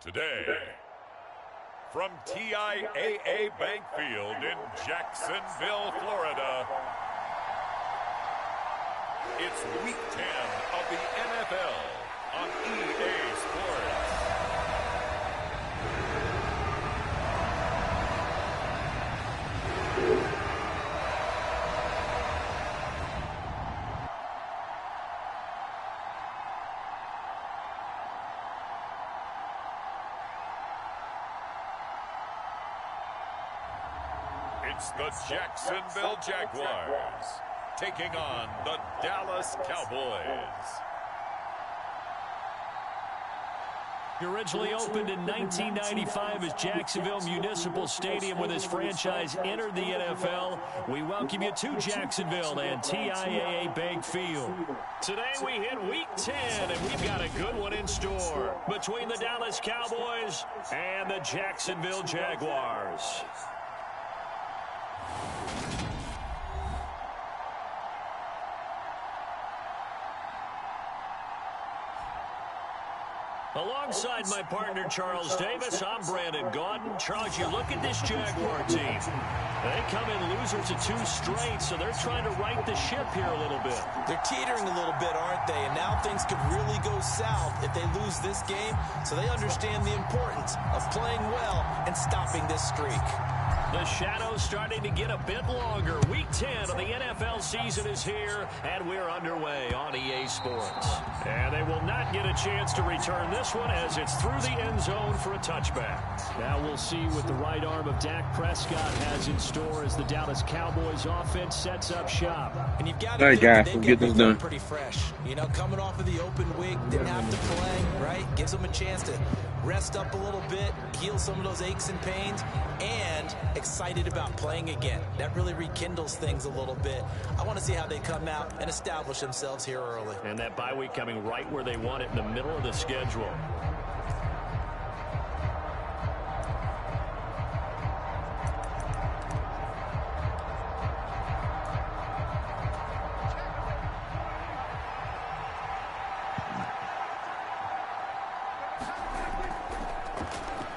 Today, from TIAA Bank Field in Jacksonville, Florida, it's Week 10 of the NFL on EA Sports. It's the Jacksonville Jaguars taking on the Dallas Cowboys. He originally opened in 1995 as Jacksonville Municipal Stadium when his franchise entered the NFL. We welcome you to Jacksonville and TIAA Bank Field. Today we hit Week 10, and we've got a good one in store between the Dallas Cowboys and the Jacksonville Jaguars. Alongside my partner, Charles Davis, I'm Brandon Gaudin. Charles, you look at this Jaguar team. They come in losers of 2 straight, so they're trying to right the ship here a little bit. They're teetering a little bit, aren't they? And now things could really go south if they lose this game, so they understand the importance of playing well and stopping this streak. The shadow's starting to get a bit longer. Week 10 of the NFL season is here, and we're underway on EA Sports. And they will not get a chance to return this one as it's through the end zone for a touchback. Now we'll see what the right arm of Dak Prescott has in store as the Dallas Cowboys offense sets up shop. And you've got to get this done pretty fresh. You know, coming off of the open week, didn't have to play, right? Gives them a chance to rest up a little bit, heal some of those aches and pains, and excited about playing again. That really rekindles things a little bit. I want to see how they come out and establish themselves here early. And that bye week coming right where they want it, in the middle of the schedule.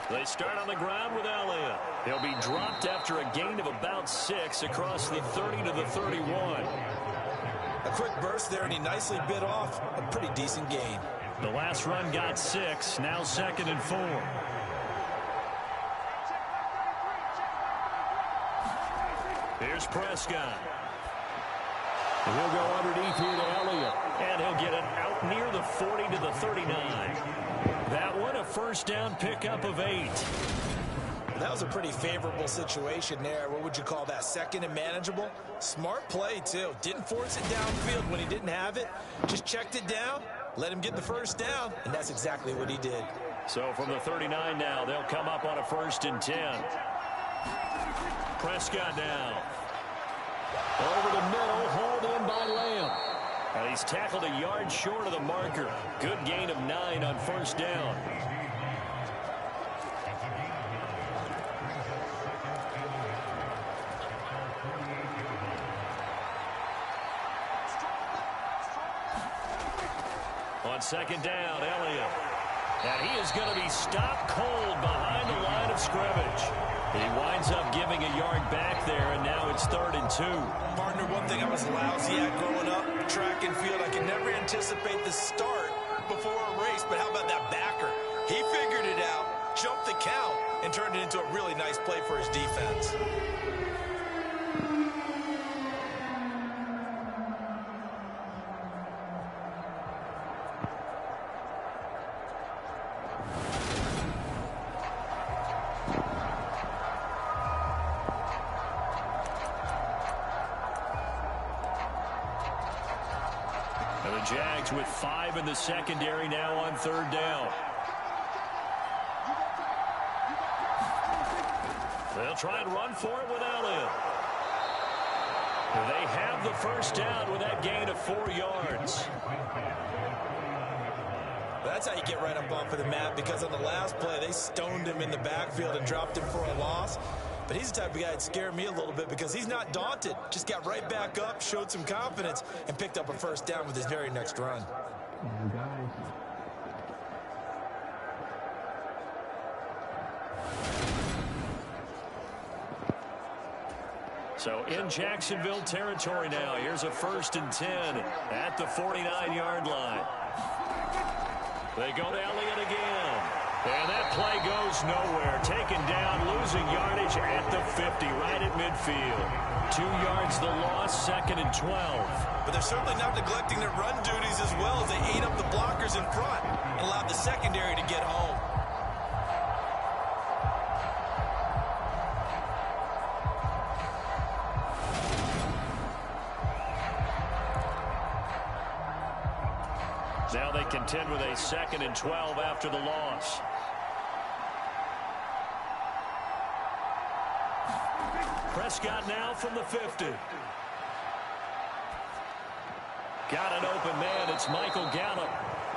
They start on the ground with Elliott. He'll be dropped after a gain of about 6 across the 30 to the 31. A quick burst there, and he nicely bit off a pretty decent gain. The last run got 6, now 2nd and 4. Here's Prescott. And he'll go underneath here to Elliott. And he'll get it out near the 40 to the 39. That one, a first down pickup of 8. That was a pretty favorable situation there. What would you call that? Second and manageable? Smart play, too. Didn't force it downfield when he didn't have it. Just checked it down, let him get the first down, and that's exactly what he did. So from the 39 now, they'll come up on a 1st and 10. Prescott now. Over the middle, hauled in by Lamb. And he's tackled a yard short of the marker. Good gain of 9 on 1st down. On 2nd down, Elliott. And he is going to be stopped cold behind the line of scrimmage. He winds up giving a yard back there, and now it's 3rd and 2. Partner, one thing I was lousy at growing up, track and field, I could never anticipate the start before a race, but how about that backer? He figured it out, jumped the count, and turned it into a really nice play for his defense. Jags with 5 in the secondary now on 3rd down. They'll try and run for it with Elliott. They have the first down with that gain of 4 yards. That's how you get right up off of the map, because on the last play, they stoned him in the backfield and dropped him for a loss. But he's the type of guy that scared me a little bit because he's not daunted. Just got right back up, showed some confidence, and picked up a first down with his very next run. So in Jacksonville territory now. Here's a 1st and 10 at the 49-yard line. They go to Elliott again. And that play goes nowhere. Taken down, losing yardage at the 50, right at midfield. 2 yards the loss, 2nd and 12. But they're certainly not neglecting their run duties as well as they ate up the blockers in front and allowed the secondary to get home. Now they contend with a 2nd and 12 after the loss. Prescott now from the 50. Got an open man. It's Michael Gallup.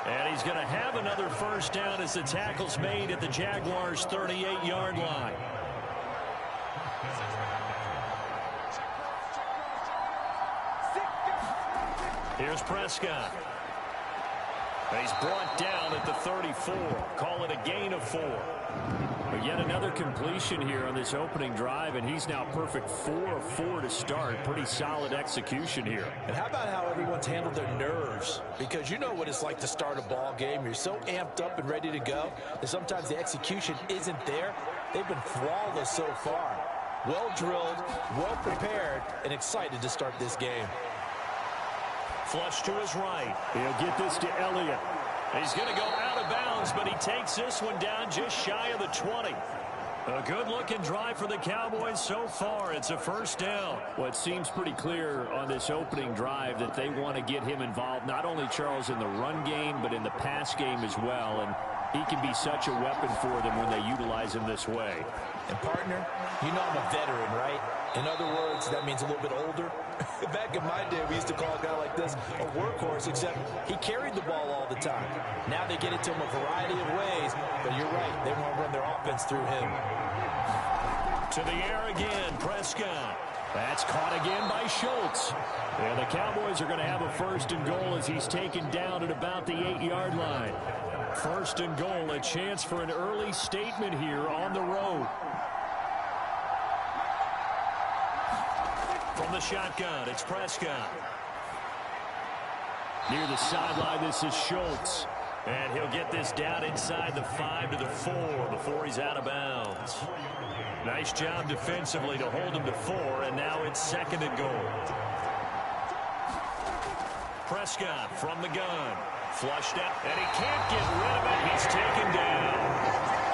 And he's going to have another 1st down as the tackle's made at the Jaguars' 38-yard line. Here's Prescott. He's brought down at the 34. Call it a gain of 4. But yet another completion here on this opening drive, and he's now perfect 4 of 4 to start. Pretty solid execution here. And how about how everyone's handled their nerves? Because you know what it's like to start a ball game. You're so amped up and ready to go that sometimes the execution isn't there. They've been flawless so far. Well drilled, well prepared, and excited to start this game. Flush to his right. He'll get this to Elliott. He's going to go out of bounds, but he takes this one down just shy of the 20. A good-looking drive for the Cowboys so far. It's a 1st down. Well, it seems pretty clear on this opening drive that they want to get him involved, not only, Charles, in the run game, but in the pass game as well. And he can be such a weapon for them when they utilize him this way. And, partner, you know I'm a veteran, right? In other words, that means a little bit older. Back in my day, we used to call a guy like this a workhorse, except he carried the ball all the time. Now they get it to him a variety of ways, but you're right. They want to run their offense through him. To the air again, Prescott. That's caught again by Schultz. And the Cowboys are going to have a 1st and goal as he's taken down at about the 8-yard line. 1st and goal, a chance for an early statement here on the road. From the shotgun, it's Prescott. Near the sideline, this is Schultz. And he'll get this down inside the 5 to the 4 before he's out of bounds. Nice job defensively to hold him to 4, and now it's 2nd and goal. Prescott from the gun. Flushed out, and he can't get rid of it. He's taken down.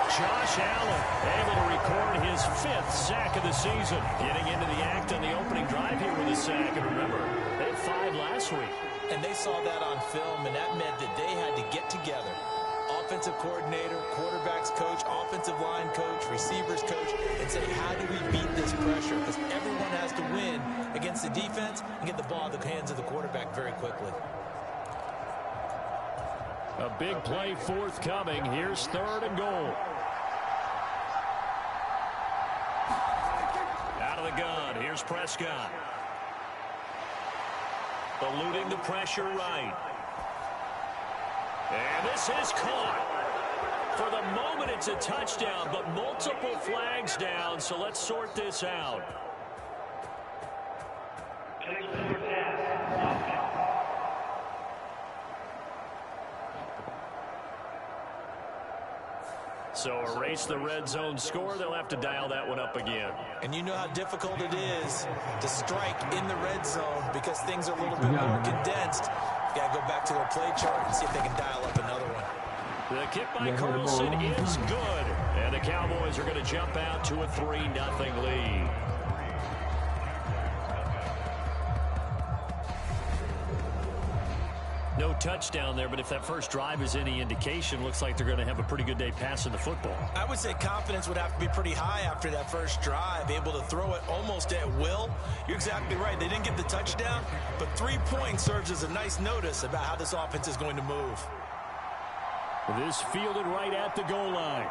Josh Allen able to record his 5th sack of the season. Getting into the act on the opening drive here with a sack. And remember, they had 5 last week. And they saw that on film, and that meant that they had to get together. Offensive coordinator, quarterbacks coach, offensive line coach, receivers coach, and say, how do we beat this pressure? Because everyone has to win against the defense and get the ball in the hands of the quarterback very quickly. A big play forthcoming. Here's 3rd and goal. Out of the gun. Here's Prescott. Eluding the pressure right. And this is caught. For the moment, it's a touchdown, but multiple flags down, so let's sort this out. So erase the red zone score. They'll have to dial that one up again. And you know how difficult it is to strike in the red zone because things are a little bit more condensed. You got to go back to their play chart and see if they can dial up another one. The kick by Carlson is good. And the Cowboys are going to jump out to a 3-0 lead. No touchdown there, but if that first drive is any indication, looks like they're going to have a pretty good day passing the football. I would say confidence would have to be pretty high after that first drive, able to throw it almost at will. You're exactly right. They didn't get the touchdown, but 3 points serves as a nice notice about how this offense is going to move. This fielded right at the goal line.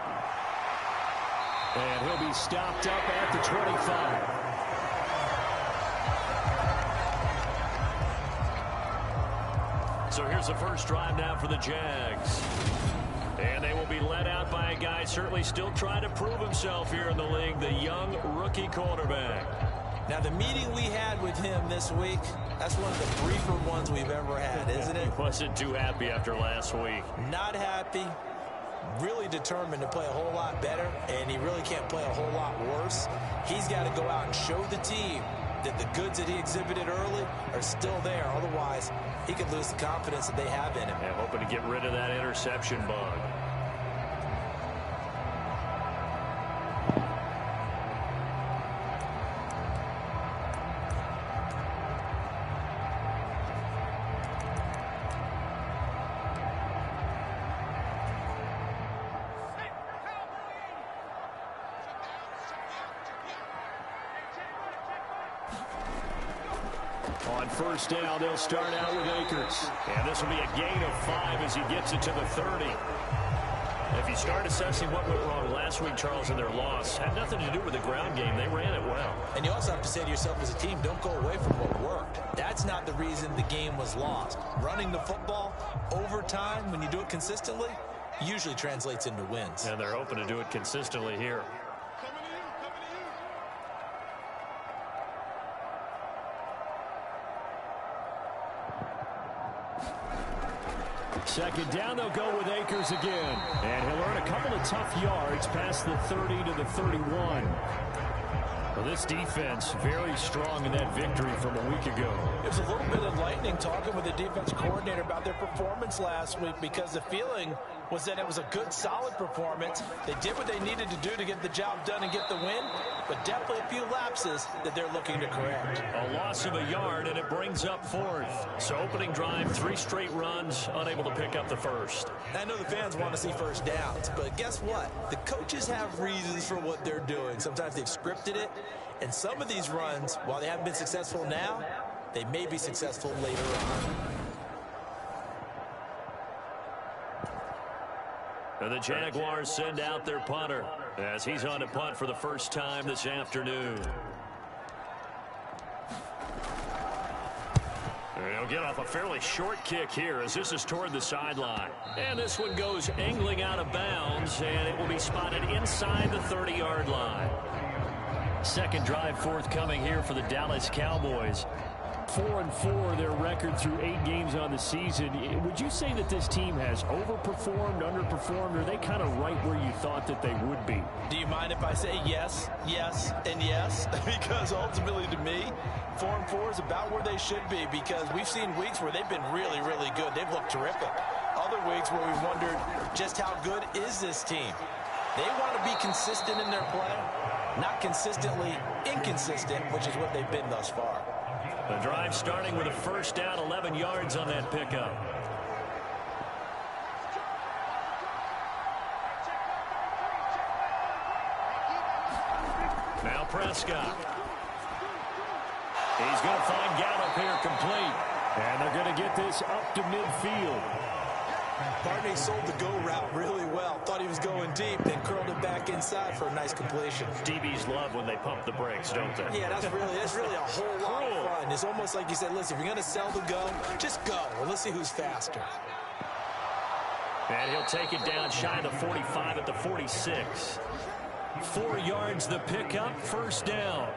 And he'll be stopped up at the 25. So here's the first drive now for the Jags. And they will be led out by a guy certainly still trying to prove himself here in the league, the young rookie quarterback. Now, the meeting we had with him this week, that's one of the briefer ones we've ever had, isn't it? He wasn't too happy after last week. Not happy. Really determined to play a whole lot better, and he really can't play a whole lot worse. He's got to go out and show the team that the goods that he exhibited early are still there. Otherwise, he could lose the confidence that they have in him. And hoping to get rid of that interception bug. On first down, they'll start out with Akers. And this will be a gain of 5 as he gets it to the 30. If you start assessing what went wrong last week, Charles, in their loss, had nothing to do with the ground game. They ran it well. And you also have to say to yourself as a team, don't go away from what worked. That's not the reason the game was lost. Running the football over time, when you do it consistently, usually translates into wins. And they're hoping to do it consistently here. Second down, they'll go with Akers again. And he'll earn a couple of tough yards past the 30 to the 31. Well, this defense very strong in that victory from a week ago. It was a little bit enlightening talking with the defense coordinator about their performance last week, because the feeling was that it was a good, solid performance. They did what they needed to do to get the job done and get the win, but definitely a few lapses that they're looking to correct. A loss of a yard, and it brings up 4th. So opening drive, 3 straight runs, unable to pick up the first. I know the fans want to see first downs, but guess what? The coaches have reasons for what they're doing. Sometimes they've scripted it, and some of these runs, while they haven't been successful now, they may be successful later on. And the Jaguars send out their punter as he's on to punt for the first time this afternoon. And he'll get off a fairly short kick here as this is toward the sideline. And this one goes angling out of bounds, and it will be spotted inside the 30-yard line. Second drive forthcoming here for the Dallas Cowboys. 4-4 their record through 8 games on the season. Would you say that this team has overperformed, underperformed, or are they kind of right where you thought that they would be? Do you mind if I say yes, yes, and yes? Because ultimately to me, 4-4 is about where they should be, because we've seen weeks where they've been really, really good. They've looked terrific. Other weeks where we've wondered just how good is this team. They want to be consistent in their play, not consistently inconsistent, which is what they've been thus far. The drive starting with a first down, 11 yards on that pickup. Now Prescott. He's going to find Gallup here complete. And they're going to get this up to midfield. Barney sold the go route really well. Thought he was going deep, then curled it back inside for a nice completion. DBs love when they pump the brakes, don't they? Yeah, that's really a whole lot of fun. It's almost like you said, listen, if you're going to sell the go, just go. Well, let's see who's faster. And he'll take it down shy of the 45 at the 46. 4 yards the pickup, first down.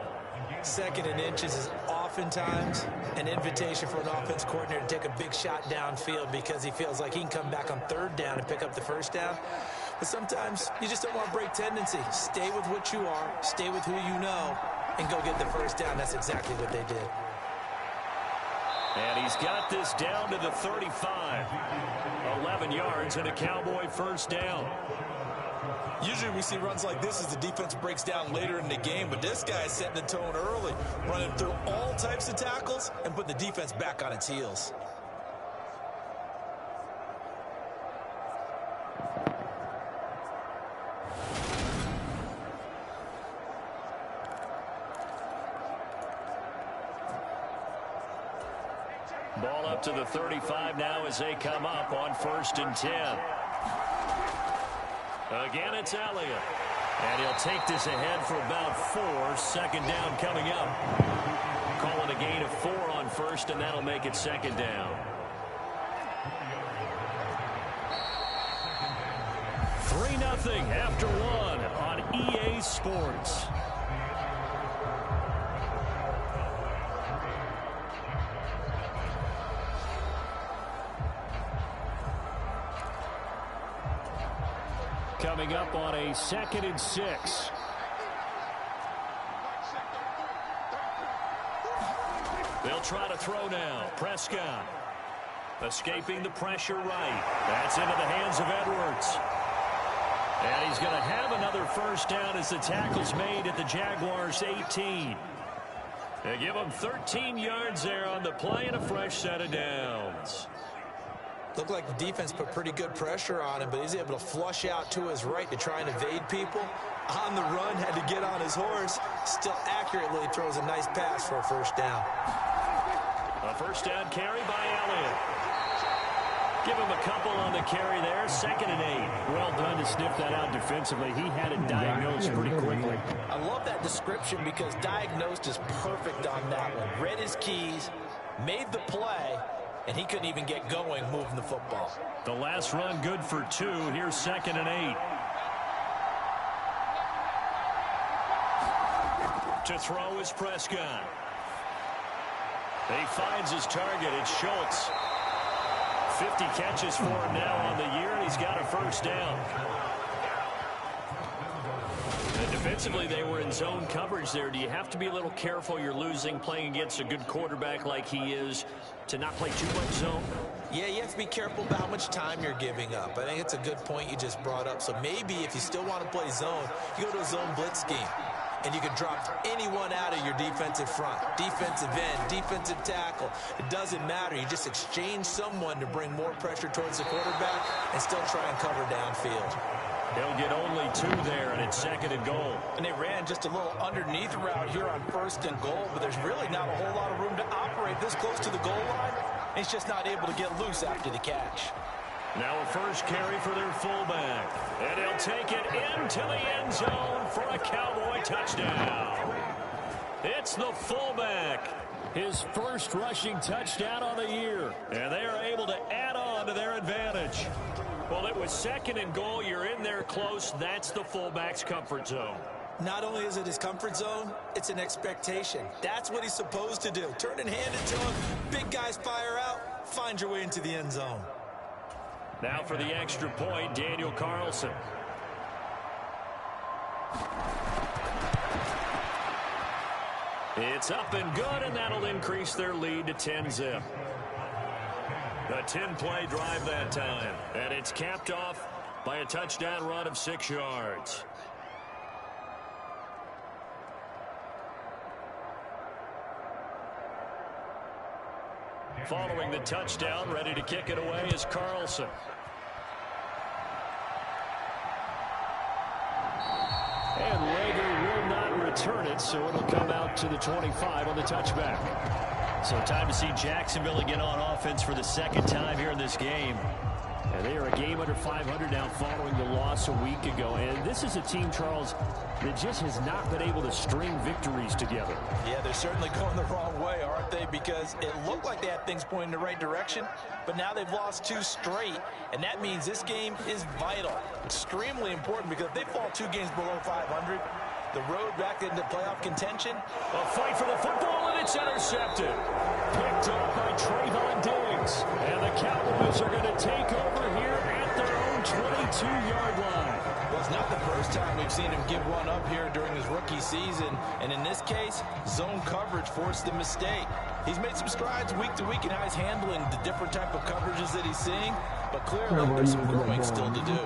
Second and inches is oftentimes an invitation for an offense coordinator to take a big shot downfield because he feels like he can come back on third down and pick up the first down. But sometimes you just don't want to break tendency. Stay with what you are, stay with who you know, and go get the first down. That's exactly what they did. And he's got this down to the 35. 11 yards and a Cowboy first down. Usually we see runs like this as the defense breaks down later in the game, but this guy is setting the tone early, running through all types of tackles and putting the defense back on its heels. Ball up to the 35 now as they come up on 1st and 10. Again, it's Elliott. And he'll take this ahead for about 4. Second down coming up. Calling a gain of 4 on 1st, and that'll make it second down. 3-0 after one on EA Sports. Coming up on a 2nd and 6. They'll try to throw now. Prescott escaping the pressure right. That's into the hands of Edwards. And he's going to have another first down as the tackle's made at the Jaguars' 18. They give him 13 yards there on the play and a fresh set of downs. Looked like the defense put pretty good pressure on him, but he's able to flush out to his right to try and evade people. On the run, had to get on his horse. Still accurately throws a nice pass for a first down. A first down carry by Elliott. Give him a couple on the carry there. 2nd and 8. Well done to sniff that out defensively. He had it diagnosed pretty quickly. I love that description because diagnosed is perfect on that one. Read his keys, made the play, and he couldn't even get going moving the football. The last run good for 2. Here's 2nd and 8. To throw is Prescott. He finds his target. It's Schultz. 50 catches for him now on the year, and he's got a first down. And defensively, they were in zone coverage there. Do you have to be a little careful? You're losing playing against a good quarterback like he is to not play too much zone? Yeah, you have to be careful about how much time you're giving up. I think it's a good point you just brought up. So maybe if you still want to play zone, you go to a zone blitz scheme. And you can drop anyone out of your defensive front. Defensive end, defensive tackle. It doesn't matter. You just exchange someone to bring more pressure towards the quarterback and still try and cover downfield. He'll get only 2 there, and it's 2nd and goal. And they ran just a little underneath route here on 1st and goal, but there's really not a whole lot of room to operate this close to the goal line. He's just not able to get loose after the catch. Now a first carry for their fullback. And he'll take it into the end zone for a Cowboy touchdown. It's the fullback. His first rushing touchdown on the year. And they are able to add on to their advantage. Well, it was 2nd and goal. You're in there close. That's the fullback's comfort zone. Not only is it his comfort zone, it's an expectation. That's what he's supposed to do. Turn and hand it to him. Big guys fire out. Find your way into the end zone. Now for the extra point, Daniel Carlson. It's up and good, and that'll increase their lead to 10-zip. A 10-play drive that time, and it's capped off by a touchdown run of 6 yards. Following the touchdown, ready to kick it away is Carlson. And Rager will not return it, so it'll come out to the 25 on the touchback. So time to see Jacksonville again on offense for the 2nd time here in this game. And they are a game under 500 now following the loss a week ago. And this is a team, Charles, that just has not been able to string victories together. Yeah, they're certainly going the wrong way, aren't they? Because it looked like they had things pointing in the right direction, but now they've lost 2 straight, and that means this game is vital. Extremely important, because if they fall 2 games below 500, the road back into playoff contention. A fight for the football, and it's intercepted. Picked up by Trayvon Diggs. And the Cowboys are going to take over here at their own 22-yard line. Well, it's not the first time we've seen him give one up here during his rookie season. And in this case, zone coverage forced the mistake. He's made some strides week to week in how he's handling the different type of coverages that he's seeing. But clearly, there's some growing still to do.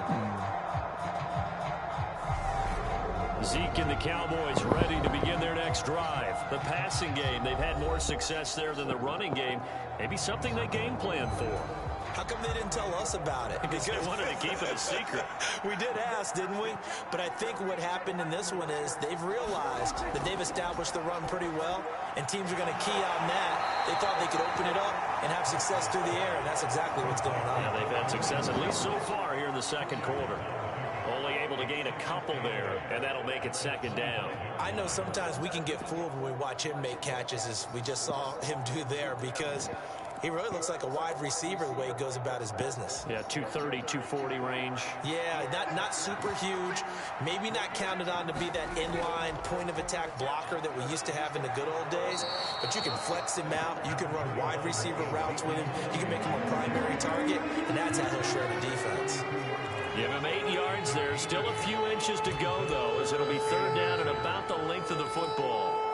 Zeke and the Cowboys ready to begin their next drive. The passing game, they've had more success there than the running game. Maybe something they game plan for. How come they didn't tell us about it? Because they wanted to keep it a secret. We did ask, didn't we? But I think what happened in this one is they've realized that they've established the run pretty well, and teams are going to key on that. They thought they could open it up and have success through the air, and that's exactly what's going on. Yeah, they've had success at least so far here in the 2nd quarter. Only able to gain a couple there, and that'll make it 2nd down. I know sometimes we can get fooled when we watch him make catches, as we just saw him do there, because He really looks like a wide receiver the way he goes about his business. Yeah, 230, 240 range. Yeah, not super huge. Maybe not counted on to be that inline point-of-attack blocker that we used to have in the good old days. But you can flex him out. You can run wide receiver routes with him. You can make him a primary target, and that's how he'll shred a defense. Give him 8 yards there. Still a few inches to go, though, as it'll be third down and about the length of the football.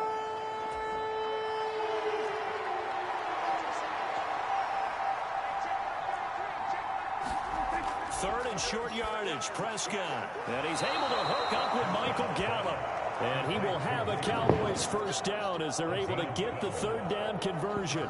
Third and short yardage, Prescott. And he's able to hook up with Michael Gallup. And he will have a Cowboys first down as they're able to get the third down conversion.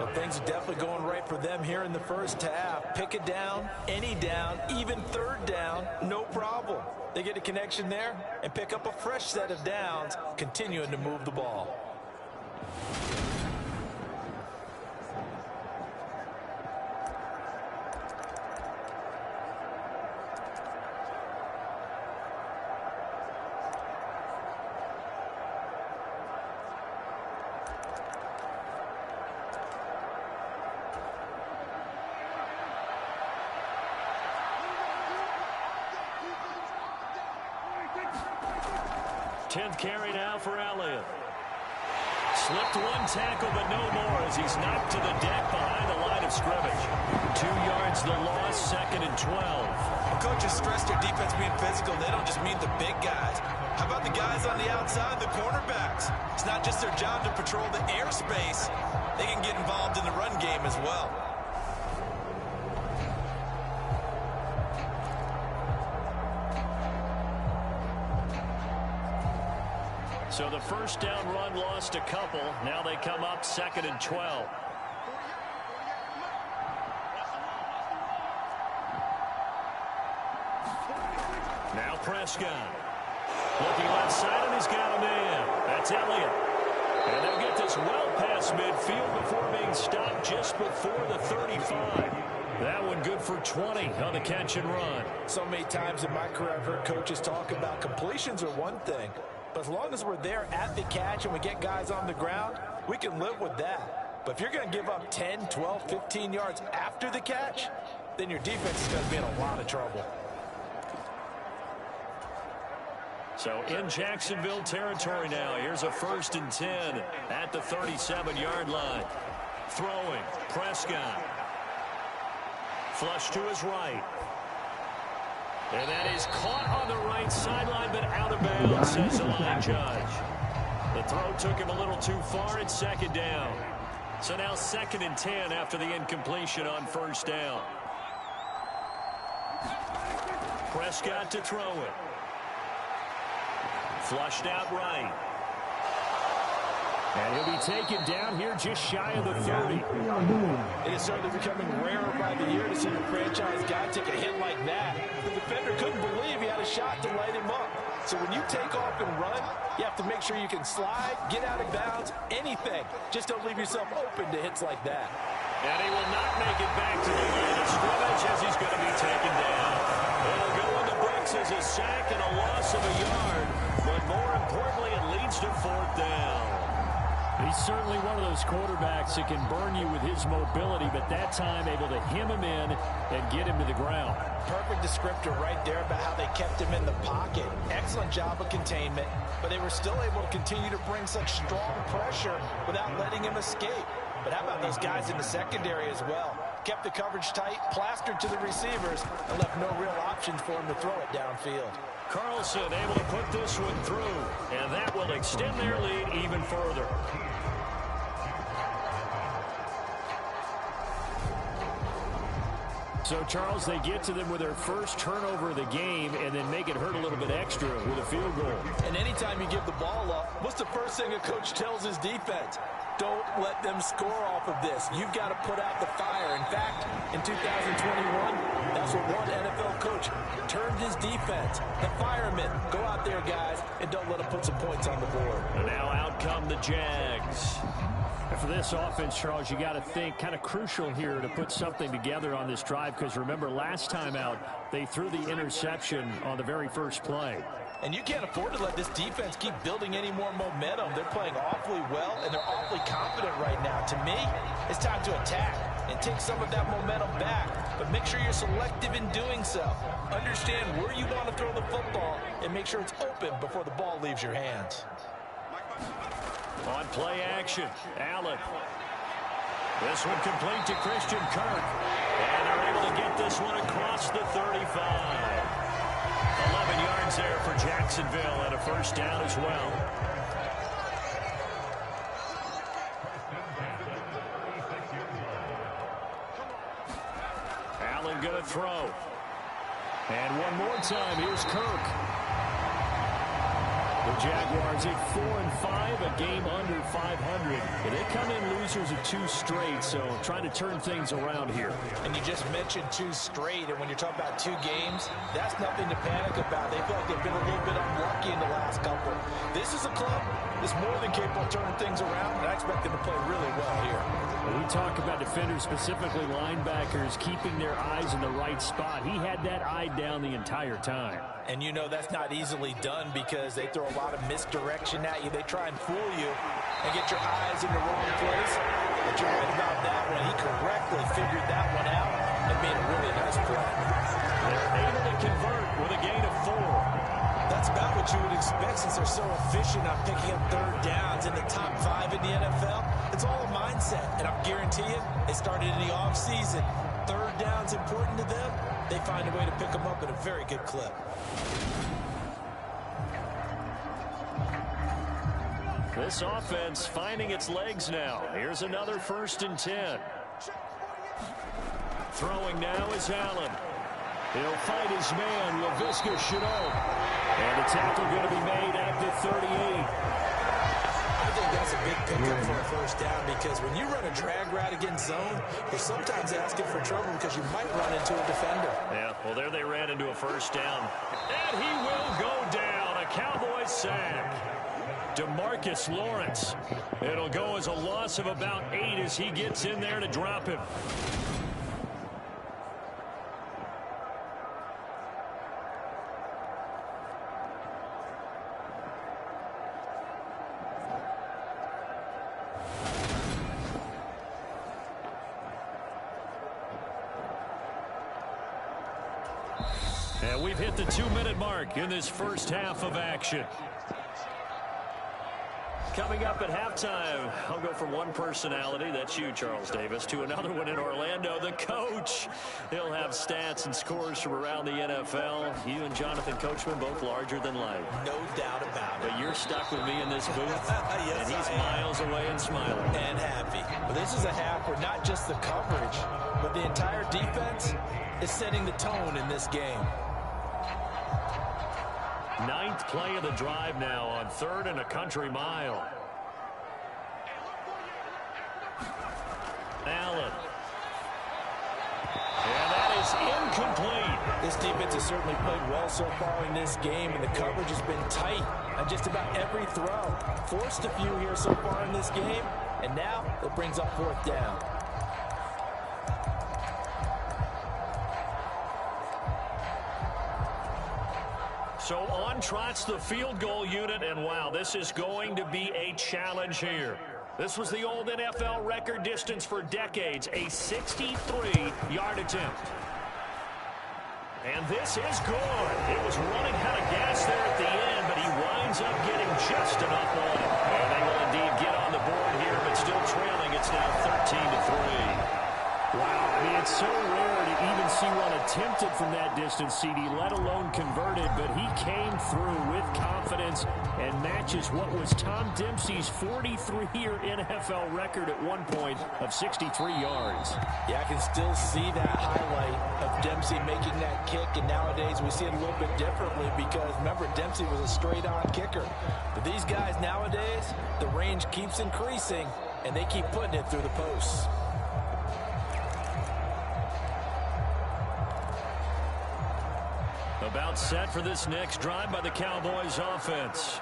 Well, things are definitely going right for them here in the first half. Pick it down, any down, even third down, no problem. They get a connection there and pick up a fresh set of downs, continuing to move the ball. Tenth carry now for Elliott. Slipped one tackle, but no more as he's knocked to the deck behind the line of scrimmage. 2 yards the loss, second and 12. Well, coaches stress their defense being physical. They don't just mean the big guys. How about the guys on the outside, the cornerbacks? It's not just their job to patrol the airspace. They can get involved in the run game as well. So the first down run lost a couple. Now they come up second and 12. Now Prescott. Looking left side, and he's got a man. That's Elliott. And they'll get this well past midfield before being stopped just before the 35. That one good for 20 on the catch and run. So many times in my career I've heard coaches talk about completions are one thing. But as long as we're there at the catch and we get guys on the ground, we can live with that. But if you're going to give up 10, 12, 15 yards after the catch, then your defense is going to be in a lot of trouble. So in Jacksonville territory now. Here's a 1st and 10 at the 37-yard line. Throwing, Prescott. Flush to his right. And that is caught on the right sideline, but out of bounds, says the line judge. The throw took him a little too far. It's second down. So now 2nd and 10 after the incompletion on first down. Prescott to throw it. Flushed out right. And he'll be taken down here just shy of the 30. It is certainly becoming rarer by the year to see a franchise guy take a hit like that. The defender couldn't believe he had a shot to light him up. So when you take off and run, you have to make sure you can slide, get out of bounds, anything. Just don't leave yourself open to hits like that. And he will not make it back to the line of scrimmage as he's going to be taken down. It'll go in the books as a sack and a loss of a yard. But more importantly, it leads to 4th down. He's certainly one of those quarterbacks that can burn you with his mobility, but that time able to hem him in and get him to the ground. Perfect descriptor right there about how they kept him in the pocket. Excellent job of containment, but they were still able to continue to bring such strong pressure without letting him escape. But how about those guys in the secondary as well? Kept the coverage tight, plastered to the receivers, and left no real options for him to throw it downfield. Carlson able to put this one through, and that will extend their lead even further. So, Charles, they get to them with their first turnover of the game and then make it hurt a little bit extra with a field goal. And anytime you give the ball up, what's the first thing a coach tells his defense? Don't let them score off of this. You've got to put out the fire. In fact, in 2021, that's what one NFL coach termed his defense. The firemen. Go out there, guys, and don't let them put some points on the board. And now out come the Jags. For this offense, Charles, you got to think kind of crucial here to put something together on this drive, because remember, last time out, they threw the interception on the very first play. And you can't afford to let this defense keep building any more momentum. They're playing awfully well, and they're awfully confident right now. To me, it's time to attack and take some of that momentum back. But make sure you're selective in doing so. Understand where you want to throw the football and make sure it's open before the ball leaves your hands. On play action, Allen. This one complete to Christian Kirk. And they're able to get this one across the 35. 11 yards there for Jacksonville and a first down as well. Allen going to throw. And one more time, here's Kirk. The Jaguars at 4-5, a game under 500. And they come in losers of 2 straight, so trying to turn things around here. And you just mentioned 2 straight, and when you're talking about 2 games, that's nothing to panic about. They feel like they've been a little bit unlucky in the last couple. This is a club that's more than capable of turning things around, and I expect them to play really well here. When we talk about defenders, specifically linebackers, keeping their eyes in the right spot. He had that eye down the entire time. And you know that's not easily done because they throw a lot of misdirection at you. They try and fool you and get your eyes in the wrong place. But you're right about that one. He correctly figured that one out and made a really nice play. They're able to convert with a gain of 4. That's about what you would expect since they're so efficient on picking up 3rd downs in the top 5 in the NFL. It's all a mindset, and I guarantee you, it started in the offseason. 3rd down's important to them. They find a way to pick them up at a very good clip. This offense finding its legs now. Here's another 1st and 10. Throwing now is Allen. He'll fight his man, Laviska Shenault. And the tackle going to be made at the 38. I think that's a big pickup for a 1st down because when you run a drag route against zone, you're sometimes asking for trouble because you might run into a defender. Yeah, well, there they ran into a 1st down. And he will go down. A Cowboys sack. DeMarcus Lawrence. It'll go as a loss of about 8 as he gets in there to drop him. And we've hit the 2-minute mark in this first half of action. Coming up at halftime, I'll go from one personality, that's you, Charles Davis, to another one in Orlando, the coach. He'll have stats and scores from around the NFL. You and Jonathan Coachman, both larger than life. No doubt about it. But you're stuck with me in this booth, yes, and he's miles away and smiling. And happy. But this is a half where not just the coverage, but the entire defense is setting the tone in this game. 9th play of the drive now on 3rd and a country mile. Allen. And that is incomplete. This defense has certainly played well so far in this game, and the coverage has been tight on just about every throw. Forced a few here so far in this game, and now it brings up 4th down. So on trots the field goal unit, and wow, this is going to be a challenge here. This was the old NFL record distance for decades, a 63-yard attempt. And this is good. It was running out of gas there at the end, but he winds up getting just enough on it. And they will indeed get on the board here, but still trailing. It's now 13-3. Wow, I mean, it's so rare to even see one attempted from that distance, CD, let alone converted, but he came through with confidence and matches what was Tom Dempsey's 43-year NFL record at one point of 63 yards. Yeah, I can still see that highlight of Dempsey making that kick, and nowadays we see it a little bit differently because, remember, Dempsey was a straight-on kicker. But these guys nowadays, the range keeps increasing, and they keep putting it through the posts. About set for this next drive by the Cowboys offense.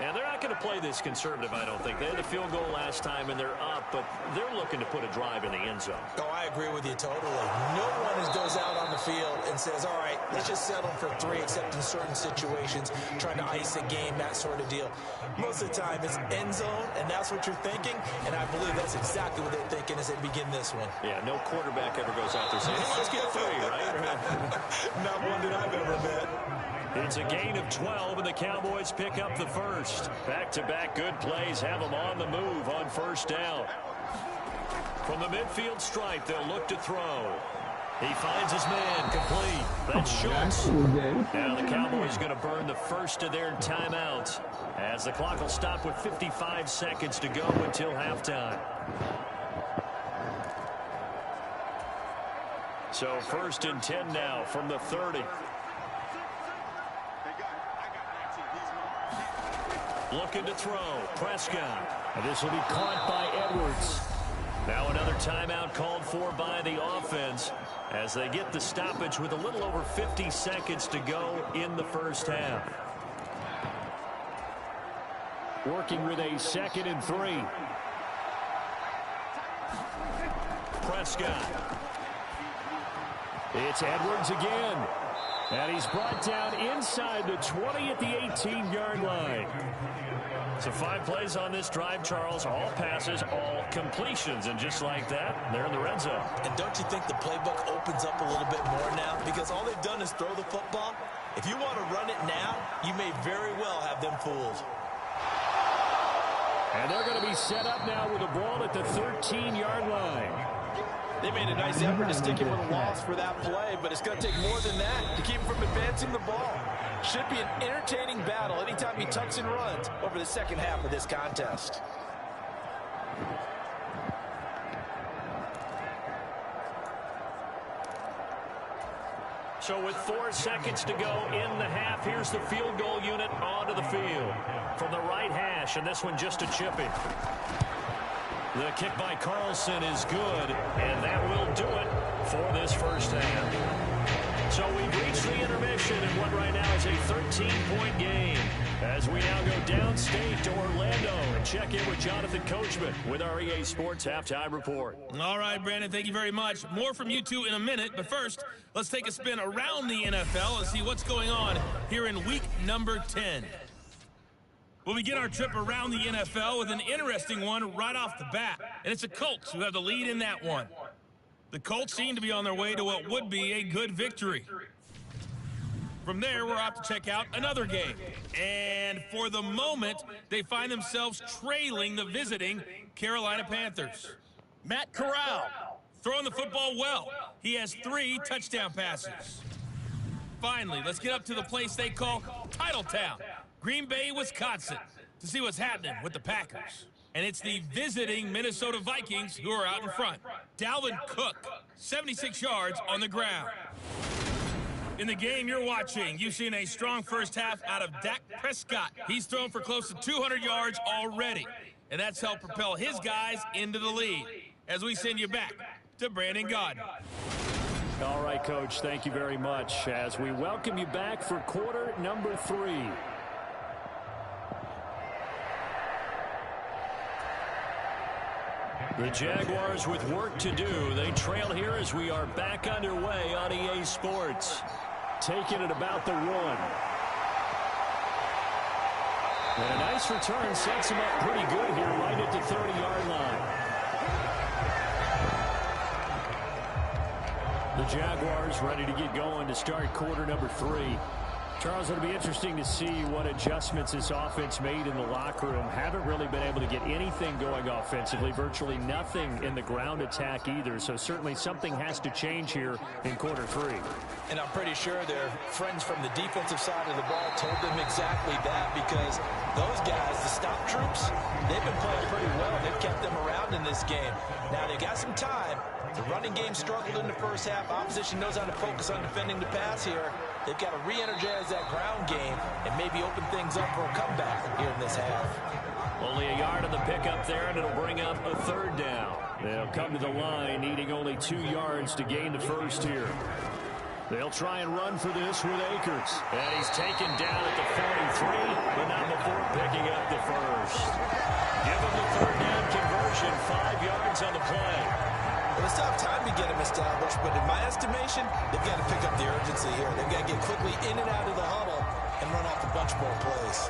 And they're not going to play this conservative, I don't think. They had the field goal last time, and they're up, but they're looking to put a drive in the end zone. Oh, I agree with you totally. No one goes out on the field and says, all right, let's just settle for 3, except in certain situations, trying to ice a game, that sort of deal. Most of the time, it's end zone, and that's what you're thinking, and I believe that's exactly what they're thinking as they begin this one. Yeah, no quarterback ever goes out there saying, hey, let's get 3, right? Not one that I've ever met. It's a gain of 12, and the Cowboys pick up the first. Back-to-back good plays have them on the move on first down. From the midfield stripe, they'll look to throw. He finds his man complete. That's Schultz. Now the Cowboys going to burn the first of their timeouts as the clock will stop with 55 seconds to go until halftime. So 1st and 10 now from the 30. Looking to throw. Prescott. And this will be caught by Edwards. Now another timeout called for by the offense as they get the stoppage with a little over 50 seconds to go in the first half. Working with a 2nd and 3. Prescott. It's Edwards again. And he's brought down inside the 20 at the 18-yard line. So 5 plays on this drive, Charles. All passes, all completions. And just like that, they're in the red zone. And don't you think the playbook opens up a little bit more now? Because all they've done is throw the football. If you want to run it now, you may very well have them fooled. And they're going to be set up now with the ball at the 13-yard line. They made a nice effort to stick him with a loss for that play, but it's going to take more than that to keep him from advancing the ball. Should be an entertaining battle anytime he tucks and runs over the second half of this contest. So with 4 seconds to go in the half, here's the field goal unit onto the field. From the right hash, and this one just a chipping. The kick by Carlson is good, and that will do it for this first half. So we've reached the intermission in what right now is a 13-point game as we now go downstate to Orlando and check in with Jonathan Coachman with our EA Sports Halftime Report. All right, Brandon, thank you very much. More from you two in a minute, but first, let's take a spin around the NFL and see what's going on here in week number 10. We'll begin our trip around the NFL with an interesting one right off the bat, and it's the Colts who have the lead in that one. The Colts seem to be on their way to what would be a good victory. From there, we're off to check out another game. And for the moment, they find themselves trailing the visiting Carolina Panthers. Matt Corral throwing the football well. He has 3 touchdown passes. Finally, let's get up to the place they call Titletown, Green Bay, Wisconsin, to see what's happening with the Packers. And it's the visiting Minnesota Vikings who are out in front. Dalvin Cook, 76 yards on the ground. In the game you're watching, you've seen a strong first half out of Dak Prescott. He's thrown for close to 200 yards already, and that's helped propel his guys into the lead. As we send you back to Brandon Gaudin. All right, Coach, thank you very much as we welcome you back for quarter number 3. The Jaguars with work to do. They trail here as we are back underway on EA Sports. Taking it about the 1. And a nice return sets him up pretty good here right at the 30-yard line. The Jaguars ready to get going to start quarter number 3. Charles, it'll be interesting to see what adjustments this offense made in the locker room. Haven't really been able to get anything going offensively, virtually nothing in the ground attack either. So certainly something has to change here in quarter 3. And I'm pretty sure their friends from the defensive side of the ball told them exactly that, because those guys, the stop troops, they've been playing pretty well. They've kept them around in this game. Now they've got some time. The running game struggled in the first half. Opposition knows how to focus on defending the pass here. They've got to re-energize that ground game and maybe open things up for a comeback here in this half. Only a yard on the pickup there, and it'll bring up a 3rd down. They'll come to the line, needing only 2 yards to gain the first here. They'll try and run for this with Akers. And he's taken down at the 43, but not before picking up the first. Give him the third down conversion, 5 yards on the play. Well, it's tough time to get him established, but in my estimation, they've got to pick up the urgency here. They've got to get quickly in and out of the huddle and run off a bunch more plays.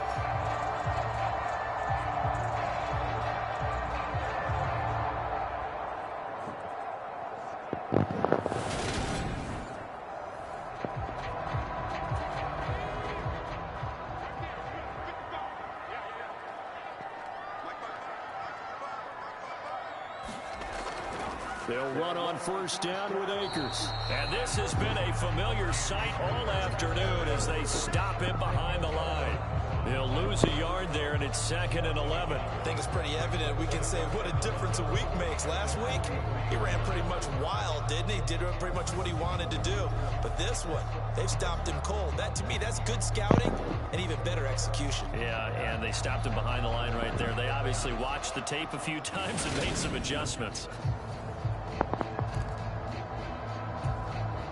They'll run on first down with Akers. And this has been a familiar sight all afternoon as they stop him behind the line. They'll lose a yard there, and it's 2nd and 11. I think it's pretty evident. We can say what a difference a week makes. Last week, he ran pretty much wild, didn't he? Did pretty much what he wanted to do. But this one, they've stopped him cold. That, to me, that's good scouting and even better execution. Yeah, and they stopped him behind the line right there. They obviously watched the tape a few times and made some adjustments.